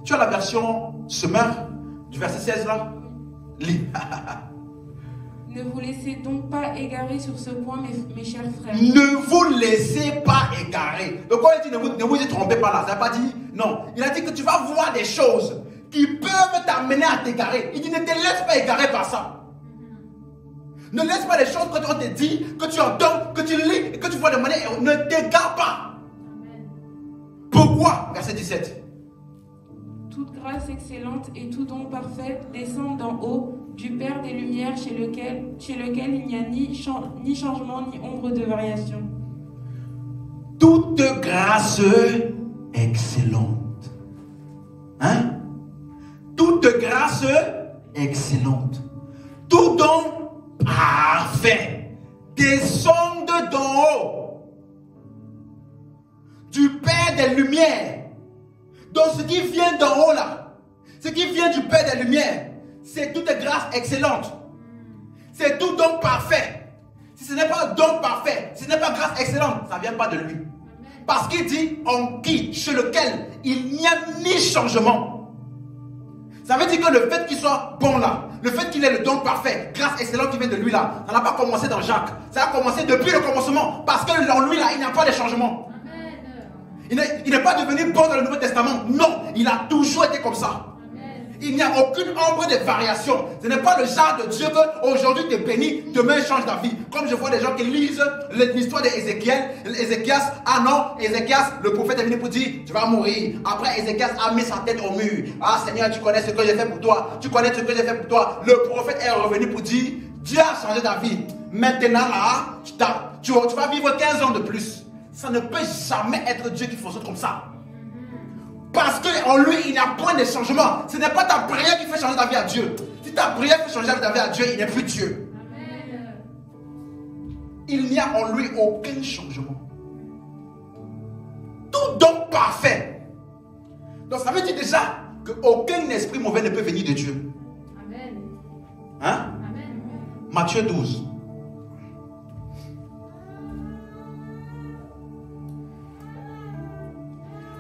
Tu as la version Semeur du verset 16 là? Lis. Ne vous laissez donc pas égarer sur ce point, mes chers frères. Ne vous laissez pas égarer. Donc quand il dit ne vous y trompez pas là, ça n'a pas dit non. Il a dit que tu vas voir des choses qui peuvent t'amener à t'égarer. Il dit ne te laisse pas égarer par ça. Ne laisse pas les choses que on te dit, que tu entends, que tu lis et que tu vois de manière. Ne t'égare pas. Pourquoi? Verset 17. Toute grâce excellente et tout don parfait descendent d'en haut du Père des Lumières chez lequel il n'y a ni changement ni ombre de variation. Toute grâce excellente. Hein? Toute grâce excellente. Tout don parfait descend d'en haut du Père des Lumières. Donc ce qui vient d'en haut là, ce qui vient du Père des Lumières, c'est toute grâce excellente. C'est tout don parfait. Si ce n'est pas don parfait, si ce n'est pas grâce excellente, ça ne vient pas de lui. Parce qu'il dit en qui, chez lequel il n'y a ni changement. Ça veut dire que le fait qu'il soit bon là, le fait qu'il ait le don parfait, grâce excellente qui vient de lui là, ça n'a pas commencé dans Jacques. Ça a commencé depuis le commencement. Parce que dans lui là, il n'y a pas de changement. Il n'est pas devenu bon dans le Nouveau Testament. Non, il a toujours été comme ça. Il n'y a aucune ombre de variation. Ce n'est pas le genre de Dieu qu'aujourd'hui tu es béni, demain change ta vie. Comme je vois des gens qui lisent l'histoire d'Ézéchiel. Ézéchias, ah non, Ézéchias, le prophète est venu pour dire, tu vas mourir. Après, Ézéchias a mis sa tête au mur. Ah Seigneur, tu connais ce que j'ai fait pour toi. Tu connais ce que j'ai fait pour toi. Le prophète est revenu pour dire, Dieu a changé ta vie. Maintenant là, tu vas vivre 15 ans de plus. Ça ne peut jamais être Dieu qui fonctionne comme ça. Parce qu'en lui, il n'y a point de changement. Ce n'est pas ta prière qui fait changer ta vie à Dieu. Si ta prière fait changer ta vie à Dieu, il n'est plus Dieu. Amen. Il n'y a en lui aucun changement. Tout don parfait. Donc ça veut dire déjà qu'aucun esprit mauvais ne peut venir de Dieu. Amen. Hein? Amen. Matthieu 12.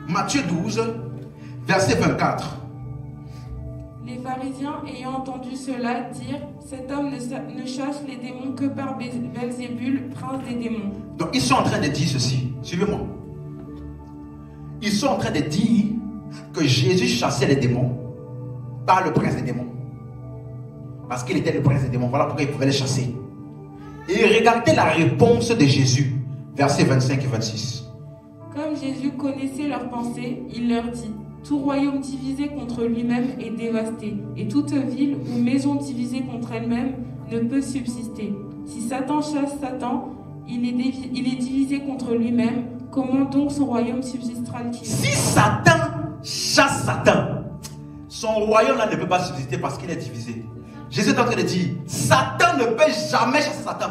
Matthieu 12, verset 24. Les pharisiens, ayant entendu cela, dirent, cet homme ne chasse les démons que par Belzébul, prince des démons. Donc ils sont en train de dire ceci. Suivez-moi. Ils sont en train de dire que Jésus chassait les démons par le prince des démons. Parce qu'il était le prince des démons. Voilà pourquoi il pouvait les chasser. Et regardez la réponse de Jésus. Versets 25 et 26. Comme Jésus connaissait leurs pensées, il leur dit, tout royaume divisé contre lui-même est dévasté, et toute ville ou maison divisée contre elle-même ne peut subsister. Si Satan chasse Satan, il est divisé contre lui-même. Comment donc son royaume subsistera-t-il? Si Satan chasse Satan, son royaume là ne peut pas subsister parce qu'il est divisé. Jésus est en train de dire, Satan ne peut jamais chasser Satan.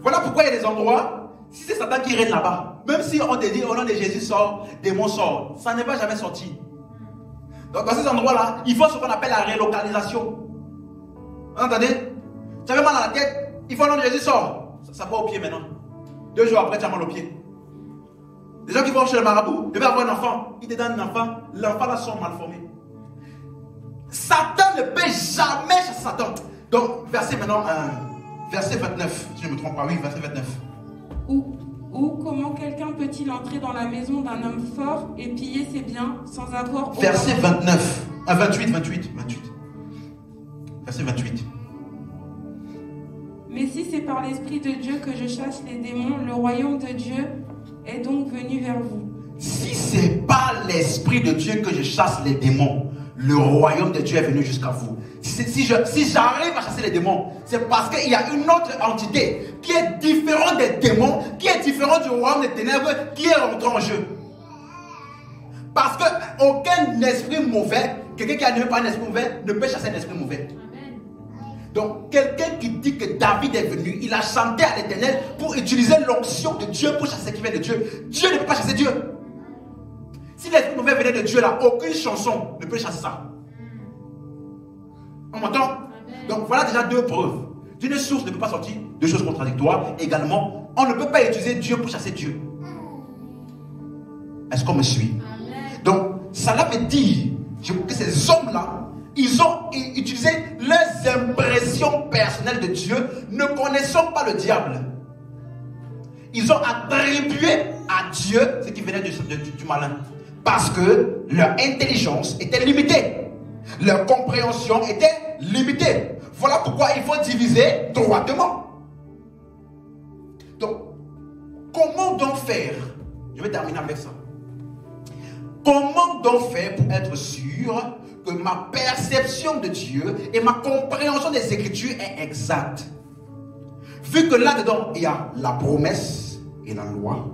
Voilà pourquoi il y a des endroits. Si c'est Satan qui règne là-bas, même si on te dit au nom de Jésus sort, démon sort, ça ne va jamais sortir. Donc dans ces endroits-là, il faut ce qu'on appelle la relocalisation. Vous entendez? Tu avais mal à la tête, il faut au nom de Jésus sort. Ça va au pied maintenant. 2 jours après, tu as mal au pied. Les gens qui vont chez le marabout, devaient avoir un enfant. Il te donne un enfant, l'enfant là sont mal formés. Satan ne peut jamais chasser Satan. Donc, verset maintenant, verset 29, si je ne me trompe pas, oui, verset 29. Ou comment quelqu'un peut-il entrer dans la maison d'un homme fort et piller ses biens sans avoir... Verset 29, 28. Verset 28. Mais si c'est par l'Esprit de Dieu que je chasse les démons, le royaume de Dieu est donc venu vers vous. Si c'est par l'Esprit de Dieu que je chasse les démons, le royaume de Dieu est venu jusqu'à vous. Si j'arrive à chasser les démons, c'est parce qu'il y a une autre entité qui est différente des démons, qui est différente du royaume des ténèbres, qui est rentré en jeu. Parce qu'aucun esprit mauvais, quelqu'un qui est animé par un esprit mauvais ne peut chasser un esprit mauvais. Amen. Donc, quelqu'un qui dit que David est venu, il a chanté à l'Éternel pour utiliser l'onction de Dieu pour chasser ce qui vient de Dieu. Dieu ne peut pas chasser Dieu. Si l'esprit mauvais venait de Dieu, là, aucune chanson ne peut chasser ça. On m'entend? Donc, voilà déjà deux preuves. D'une source ne peut pas sortir de choses contradictoires. Également, on ne peut pas utiliser Dieu pour chasser Dieu. Est-ce qu'on me suit? Amen. Donc, cela veut dire que ces hommes-là, ils ont utilisé leurs impressions personnelles de Dieu, ne connaissant pas le diable. Ils ont attribué à Dieu ce qui venait du malin. Parce que leur intelligence était limitée. Leur compréhension était limitée. Voilà pourquoi il faut diviser droitement. Donc, comment donc faire? Je vais terminer avec ça. Comment donc faire pour être sûr que ma perception de Dieu et ma compréhension des Écritures est exacte? Vu que là-dedans, il y a la promesse et la loi,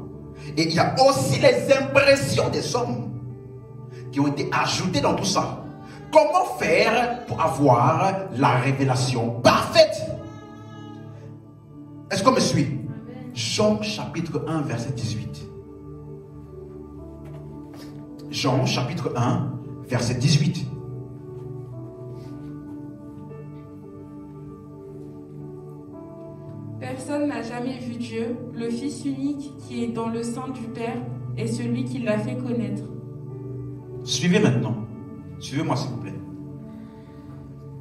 et il y a aussi les impressions des hommes qui ont été ajoutées dans tout ça. Comment faire pour avoir la révélation parfaite? Est-ce qu'on me suit? Amen. Jean chapitre 1 verset 18. Jean chapitre 1 verset 18. Personne n'a jamais vu Dieu. Le Fils unique qui est dans le sein du Père est celui qui l'a fait connaître. Suivez maintenant. Suivez-moi s'il vous plaît.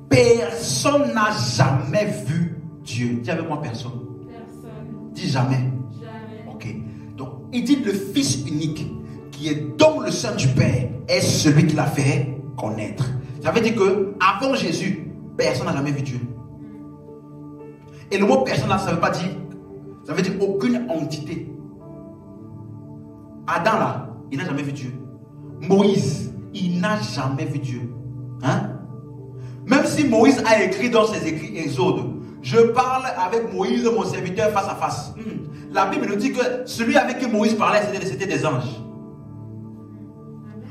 Personne n'a jamais vu Dieu. Dis avec moi personne. Personne. Dis jamais. Jamais. Ok. Donc, il dit le Fils unique qui est dans le sein du Père est celui qui l'a fait connaître. Ça veut dire que avant Jésus, personne n'a jamais vu Dieu. Et le mot personne là, ça veut pas dire, ça veut dire aucune entité. Adam là, il n'a jamais vu Dieu. Moïse, il n'a jamais vu Dieu. Hein? Même si Moïse a écrit dans ses écrits Exode, je parle avec Moïse, mon serviteur, face à face. La Bible nous dit que celui avec qui Moïse parlait, c'était des anges.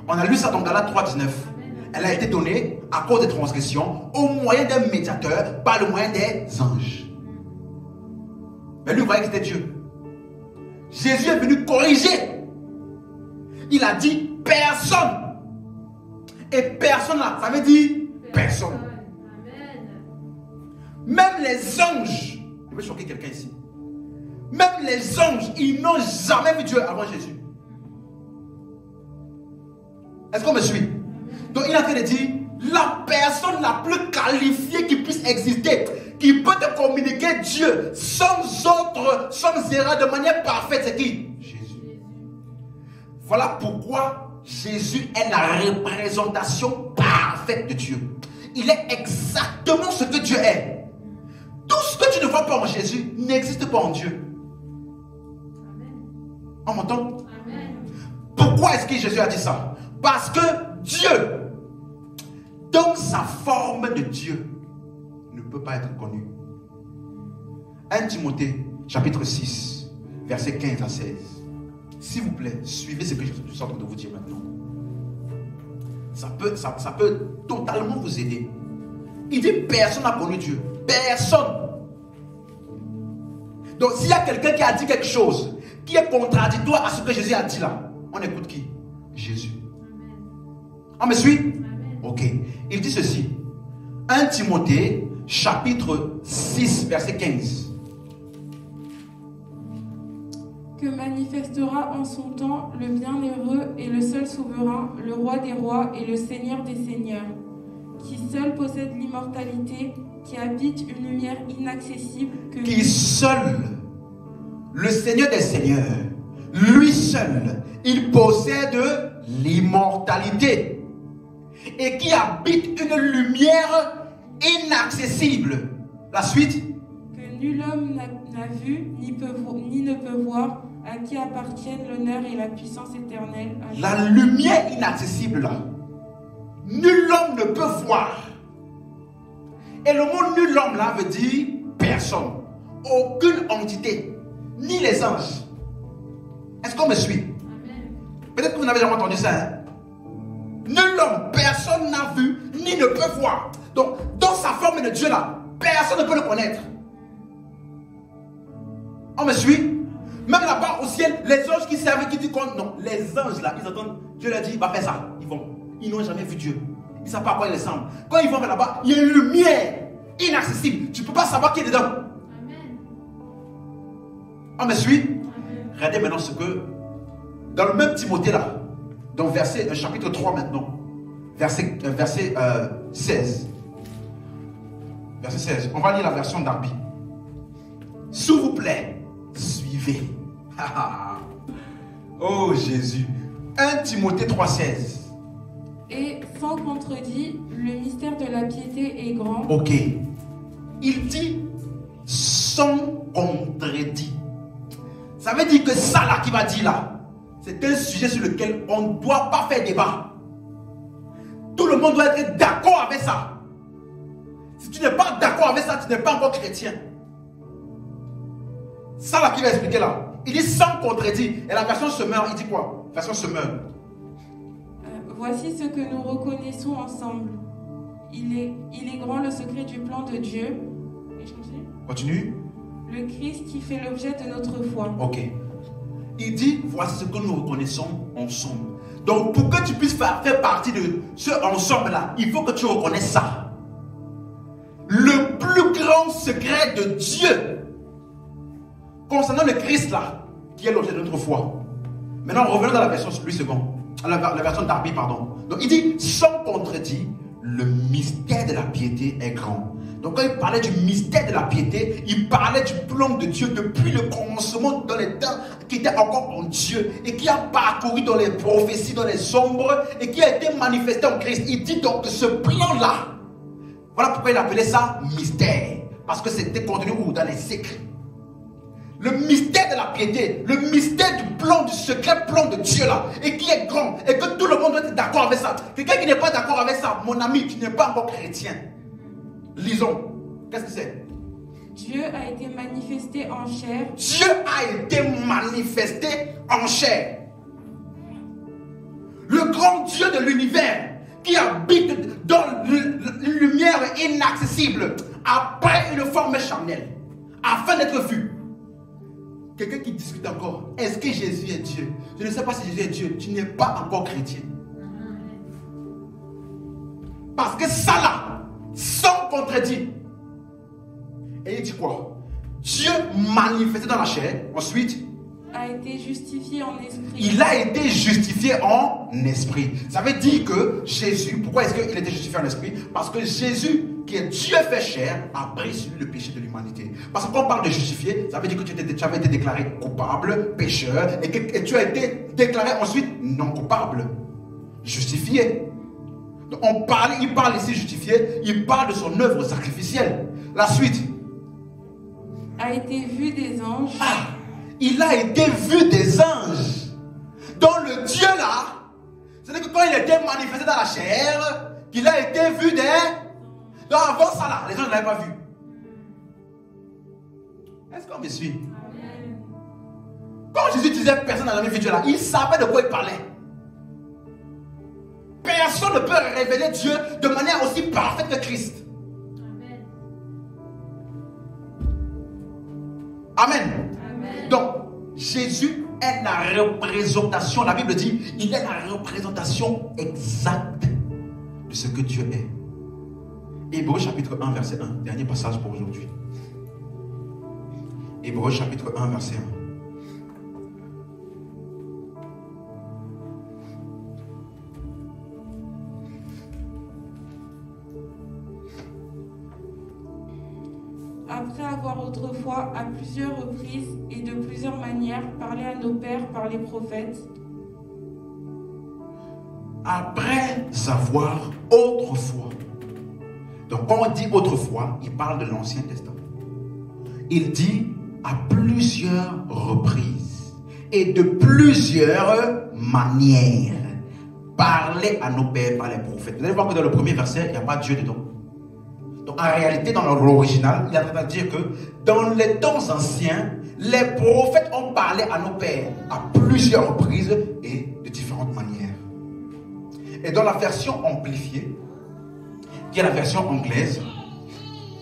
On a lu ça dans Galates 3,19. Elle a été donnée à cause des transgressions au moyen d'un médiateur par le moyen des anges. Mais lui, il voyait que c'était Dieu. Jésus est venu corriger. Il a dit personne. Et personne là, ça veut dire personne. Amen. Même les anges, je vais choquer quelqu'un ici. Même les anges, ils n'ont jamais vu Dieu avant Jésus. Est-ce qu'on me suit? Donc il est en train de dire, la personne la plus qualifiée qui puisse exister, qui peut te communiquer Dieu sans erreur, de manière parfaite, c'est qui? Jésus. Voilà pourquoi Jésus est la représentation parfaite de Dieu. Il est exactement ce que Dieu est. Tout ce que tu ne vois pas en Jésus n'existe pas en Dieu. Amen. On m'entend? Amen. Pourquoi est-ce que Jésus a dit ça? Parce que Dieu, dans sa forme de Dieu, ne peut pas être connu. 1 Timothée, chapitre 6, versets 15 à 16. S'il vous plaît, suivez ce que je suis en train de vous dire maintenant. Ça peut totalement vous aider. Il dit personne n'a connu Dieu. Personne. Donc s'il y a quelqu'un qui a dit quelque chose qui est contradictoire à ce que Jésus a dit là, on écoute qui? Jésus. Amen. On me suit? Amen. Ok. Il dit ceci. 1 Timothée, chapitre 6, verset 15. Que manifestera en son temps le bienheureux et le seul souverain, le roi des rois et le seigneur des seigneurs, qui seul possède l'immortalité, qui habite une lumière inaccessible, Qui seul, le Seigneur des seigneurs, lui seul, il possède l'immortalité et qui habite une lumière inaccessible. La suite. que nul homme n'a vu ni ne peut voir, à qui appartiennent l'honneur et la puissance éternelle. Amen. La lumière inaccessible là, nul homme ne peut voir. Et le mot nul homme là veut dire personne, aucune entité, ni les anges. Est-ce qu'on me suit? Amen. Peut-être que vous n'avez jamais entendu ça. Hein? Nul homme, personne n'a vu, voir. Donc, dans sa forme de Dieu là, personne ne peut le connaître. On me suit? Même là-bas au ciel, les anges qui servent, qui disent non, les anges là, ils entendent, Dieu leur dit, va faire ça. Ils vont. Ils n'ont jamais vu Dieu. Ils ne savent pas à quoi il ressemble. Quand ils vont vers là-bas, il y a une lumière inaccessible. Tu ne peux pas savoir qui est dedans. Amen. On me suit? Amen. Regardez maintenant ce que, dans le même Timothée là, dans chapitre 3 maintenant, verset 16. Verset 16. On va lire la version d'Arby. S'il vous plaît, suivez. Oh Jésus. 1 Timothée 3,16. Et sans contredit, le mystère de la piété est grand. Ok. Il dit sans contredit. Ça veut dire que ça là qui va dire là, c'est un sujet sur lequel on ne doit pas faire débat. Tout le monde doit être d'accord avec ça. Si tu n'es pas d'accord avec ça, tu n'es pas encore chrétien. Ça là qui va expliquer là. Il dit sans contredit. Et la version Semeur, il dit quoi? Version Semeur. Voici ce que nous reconnaissons ensemble. Il est grand le secret du plan de Dieu. Continue. Le Christ qui fait l'objet de notre foi. Ok. Il dit, voici ce que nous reconnaissons ensemble. Donc pour que tu puisses faire partie de ce ensemble-là, il faut que tu reconnaisses ça. Le plus grand secret de Dieu concernant le Christ là, qui est l'objet de notre foi. Maintenant, revenons dans la version la version d'Arby, pardon. Donc il dit, sans contredit, le mystère de la piété est grand. Donc quand il parlait du mystère de la piété, il parlait du plan de Dieu depuis le commencement dans les temps qui était encore en Dieu et qui a parcouru dans les prophéties, dans les ombres et qui a été manifesté en Christ. Il dit donc que ce plan-là, voilà pourquoi il appelait ça mystère. Parce que c'était contenu où? Dans les écrits. Le mystère de la piété, le mystère du plan, du secret plan de Dieu là, et qui est grand, et que tout le monde doit être d'accord avec ça. Quelqu'un qui n'est pas d'accord avec ça, mon ami, tu n'es pas encore chrétien. Lisons. Qu'est-ce que c'est? Dieu a été manifesté en chair. Dieu a été manifesté en chair. Le grand Dieu de l'univers qui habite dans une lumière inaccessible après une forme charnelle afin d'être vu. Quelqu'un qui discute encore, est-ce que Jésus est Dieu? Je ne sais pas si Jésus est Dieu. Tu n'es pas encore chrétien. Parce que ça là, sans contredit. Et il dit quoi? Dieu manifesté dans la chair, ensuite a été justifié en esprit. Il a été justifié en esprit. Ça veut dire que Jésus, pourquoi est-ce qu'il a été justifié en esprit? Parce que Jésus, qui est Dieu fait chair, a pris sur lui le péché de l'humanité. Parce que quand on parle de justifier, ça veut dire que tu avais été déclaré coupable, pécheur, et tu as été déclaré ensuite non coupable, justifié. Donc il parle ici justifié, il parle de son œuvre sacrificielle. La suite. A été vu des anges. Il a été vu des anges. Dans le Dieu là, c'est-à-dire que quand il était manifesté dans la chair, qu'il a été vu des... Donc avant ça là, les gens ne l'avaient pas vu. Est-ce qu'on me suit? Amen. Quand Jésus disait personne n'a jamais vu Dieu là, il savait de quoi il parlait. Personne ne peut révéler Dieu de manière aussi parfaite que Christ. Amen. Amen. Donc, Jésus est la représentation, la Bible dit, il est la représentation exacte de ce que Dieu est. Hébreux chapitre 1, verset 1, dernier passage pour aujourd'hui. Hébreux chapitre 1, verset 1. Après avoir autrefois, à plusieurs reprises et de plusieurs manières, parlé à nos pères par les prophètes. Après avoir autrefois. Donc quand on dit autrefois, il parle de l'Ancien Testament. Il dit à plusieurs reprises et de plusieurs manières, parler à nos pères par les prophètes. Vous allez voir que dans le premier verset, il n'y a pas Dieu dedans. Donc en réalité, dans l'original, il est en train de dire que dans les temps anciens, les prophètes ont parlé à nos pères à plusieurs reprises et de différentes manières. Et dans la version amplifiée, qui est la version anglaise,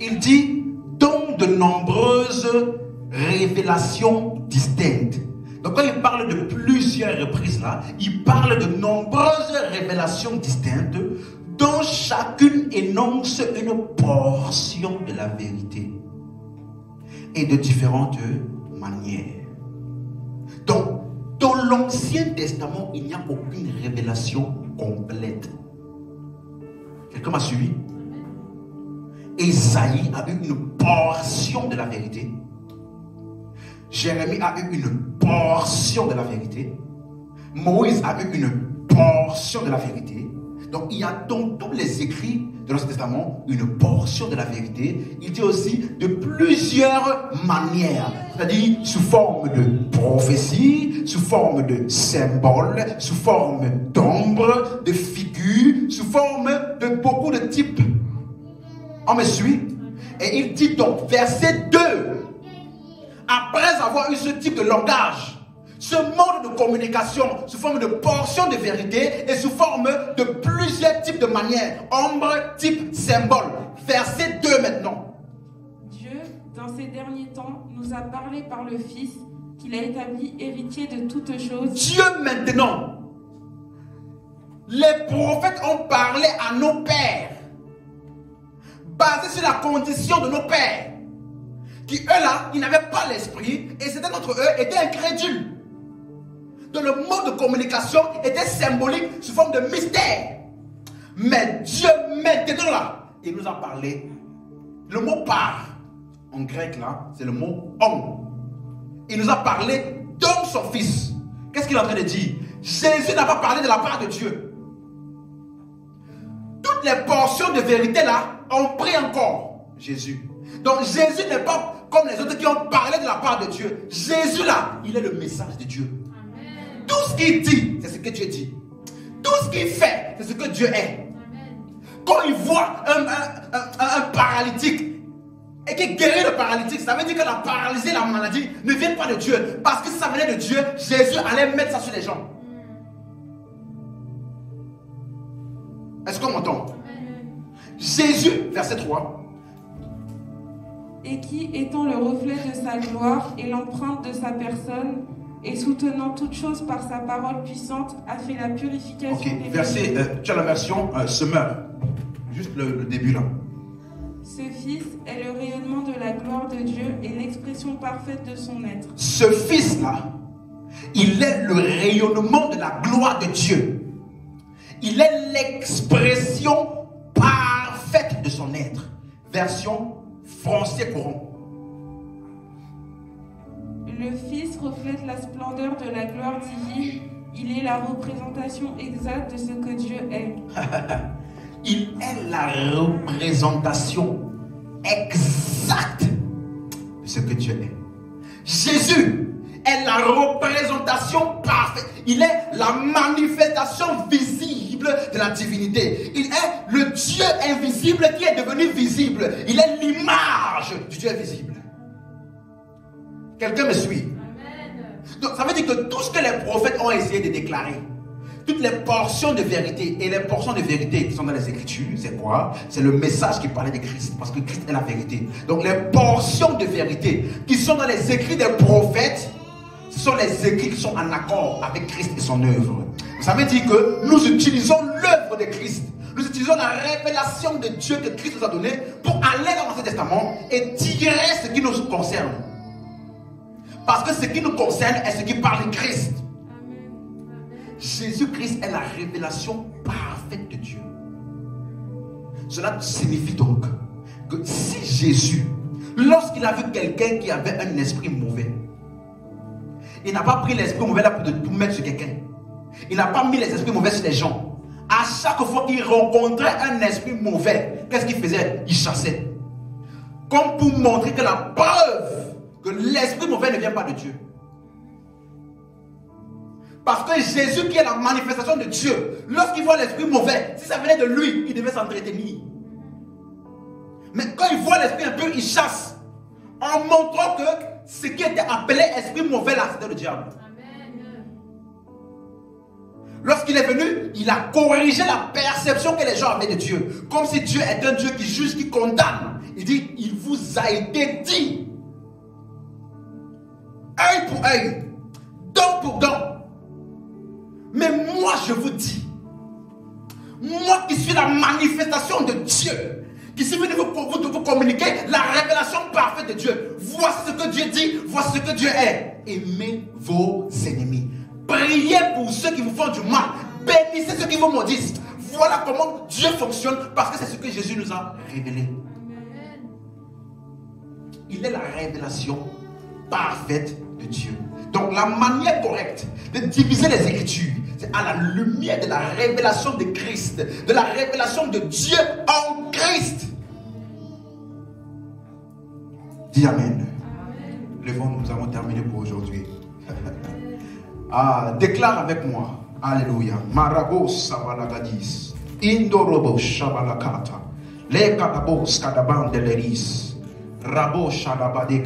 il dit dont de nombreuses révélations distinctes. Donc quand il parle de plusieurs reprises là, il parle de nombreuses révélations distinctes dont chacune énonce une portion de la vérité et de différentes manières. Donc dans l'Ancien Testament, il n'y a aucune révélation complète. Quelqu'un m'a suivi? Ésaïe a eu une portion de la vérité. Jérémie a eu une portion de la vérité. Moïse a eu une portion de la vérité. Donc il y a dans tous les écrits de l'Ancien Testament une portion de la vérité. Il dit aussi de plusieurs manières. C'est-à-dire sous forme de prophétie, sous forme de symbole, sous forme d'ombre, de figure, sous forme de beaucoup de types. On me suit? Et il dit donc, verset 2, après avoir eu ce type de langage, ce mode de communication sous forme de portion de vérité et sous forme de plusieurs types de manières, ombre, type, symbole. Verset 2 maintenant. Dieu, dans ces derniers temps, nous a parlé par le Fils, qu'il a établi héritier de toutes choses. Dieu maintenant. Les prophètes ont parlé à nos pères, basé sur la condition de nos pères, qui eux là, ils n'avaient pas l'esprit, et certains d'entre eux étaient incrédules. Donc le mode de communication était symbolique sous forme de mystère. Mais Dieu maintenant là, il nous a parlé. Le mot par, en grec là, c'est le mot homme. Il nous a parlé de son fils. Qu'est-ce qu'il est en train de dire? Jésus n'a pas parlé de la part de Dieu. Toutes les portions de vérité là ont pris encore Jésus. Donc Jésus n'est pas comme les autres qui ont parlé de la part de Dieu. Jésus là, il est le message de Dieu. Amen. Tout ce qu'il dit, c'est ce que Dieu dit. Tout ce qu'il fait, c'est ce que Dieu est. Amen. Quand il voit un paralytique et qu'il guérit le paralytique, ça veut dire que la paralysie, la maladie ne viennent pas de Dieu. Parce que si ça venait de Dieu, Jésus allait mettre ça sur les gens. Est-ce qu'on m'entend? Jésus, verset 3. Et qui, étant le reflet de sa gloire et l'empreinte de sa personne, et soutenant toutes choses par sa parole puissante, a fait la purification des verset, tu as la version Semeur. Juste le début là. Ce Fils est le rayonnement de la gloire de Dieu et l'expression parfaite de son être. Ce Fils là, il est le rayonnement de la gloire de Dieu. Il est l'expression parfaite de son être. Version français courant. Le Fils reflète la splendeur de la gloire divine. Il est la représentation exacte de ce que Dieu est. Il est la représentation exacte de ce que Dieu est. Jésus est la représentation parfaite. Il est la manifestation visible de la divinité. Il est le Dieu invisible qui est devenu visible. Il est l'image du Dieu invisible. Quelqu'un me suit? Amen. Donc ça veut dire que tout ce que les prophètes ont essayé de déclarer, toutes les portions de vérité, et les portions de vérité qui sont dans les Écritures, c'est quoi? C'est le message qui parlait de Christ, parce que Christ est la vérité. Donc les portions de vérité qui sont dans les écrits des prophètes, ce sont les écrits qui sont en accord avec Christ et son œuvre. Ça veut dire que nous utilisons l'œuvre de Christ. Nous utilisons la révélation de Dieu que Christ nous a donnée pour aller dans l'Ancien Testament et tirer ce qui nous concerne. Parce que ce qui nous concerne est ce qui parle de Christ. Jésus-Christ est la révélation parfaite de Dieu. Cela signifie donc que si Jésus, lorsqu'il a vu quelqu'un qui avait un esprit mauvais, il n'a pas pris l'esprit mauvais là pour tout mettre sur quelqu'un. Il n'a pas mis les esprits mauvais sur les gens. À chaque fois qu'il rencontrait un esprit mauvais, qu'est-ce qu'il faisait? Il chassait. Comme pour montrer que la preuve que l'esprit mauvais ne vient pas de Dieu. Parce que Jésus qui est la manifestation de Dieu, lorsqu'il voit l'esprit mauvais, si ça venait de lui, il devait s'entretenir. Mais quand il voit l'esprit un peu, il chasse. En montrant que ce qui était appelé esprit mauvais là, c'était le diable. Amen. lorsqu'il est venu, il a corrigé la perception que les gens avaient de Dieu. Comme si Dieu est un Dieu qui juge, qui condamne. Il dit, il vous a été dit. Œil pour œil, dent pour dent. Mais moi je vous dis, moi qui suis la manifestation de Dieu, qui suis venu vous communiquer la révélation parfaite de Dieu. Voici ce que Dieu dit, voici ce que Dieu est. Aimez vos ennemis. Priez pour ceux qui vous font du mal. Bénissez ceux qui vous maudissent. Voilà comment Dieu fonctionne, parce que c'est ce que Jésus nous a révélé. Il est la révélation parfaite de Dieu. Donc la manière correcte de diviser les Écritures, c'est à la lumière de la révélation de Christ, de la révélation de Dieu en Christ. Dis Amen. Levons-nous, nous avons terminé pour aujourd'hui. Déclare avec moi. Alléluia. Marabos Savalagadis. Indorobo Shabalakata. Le Kadabos Kadaban de l'Eris. Rabo Shadabade.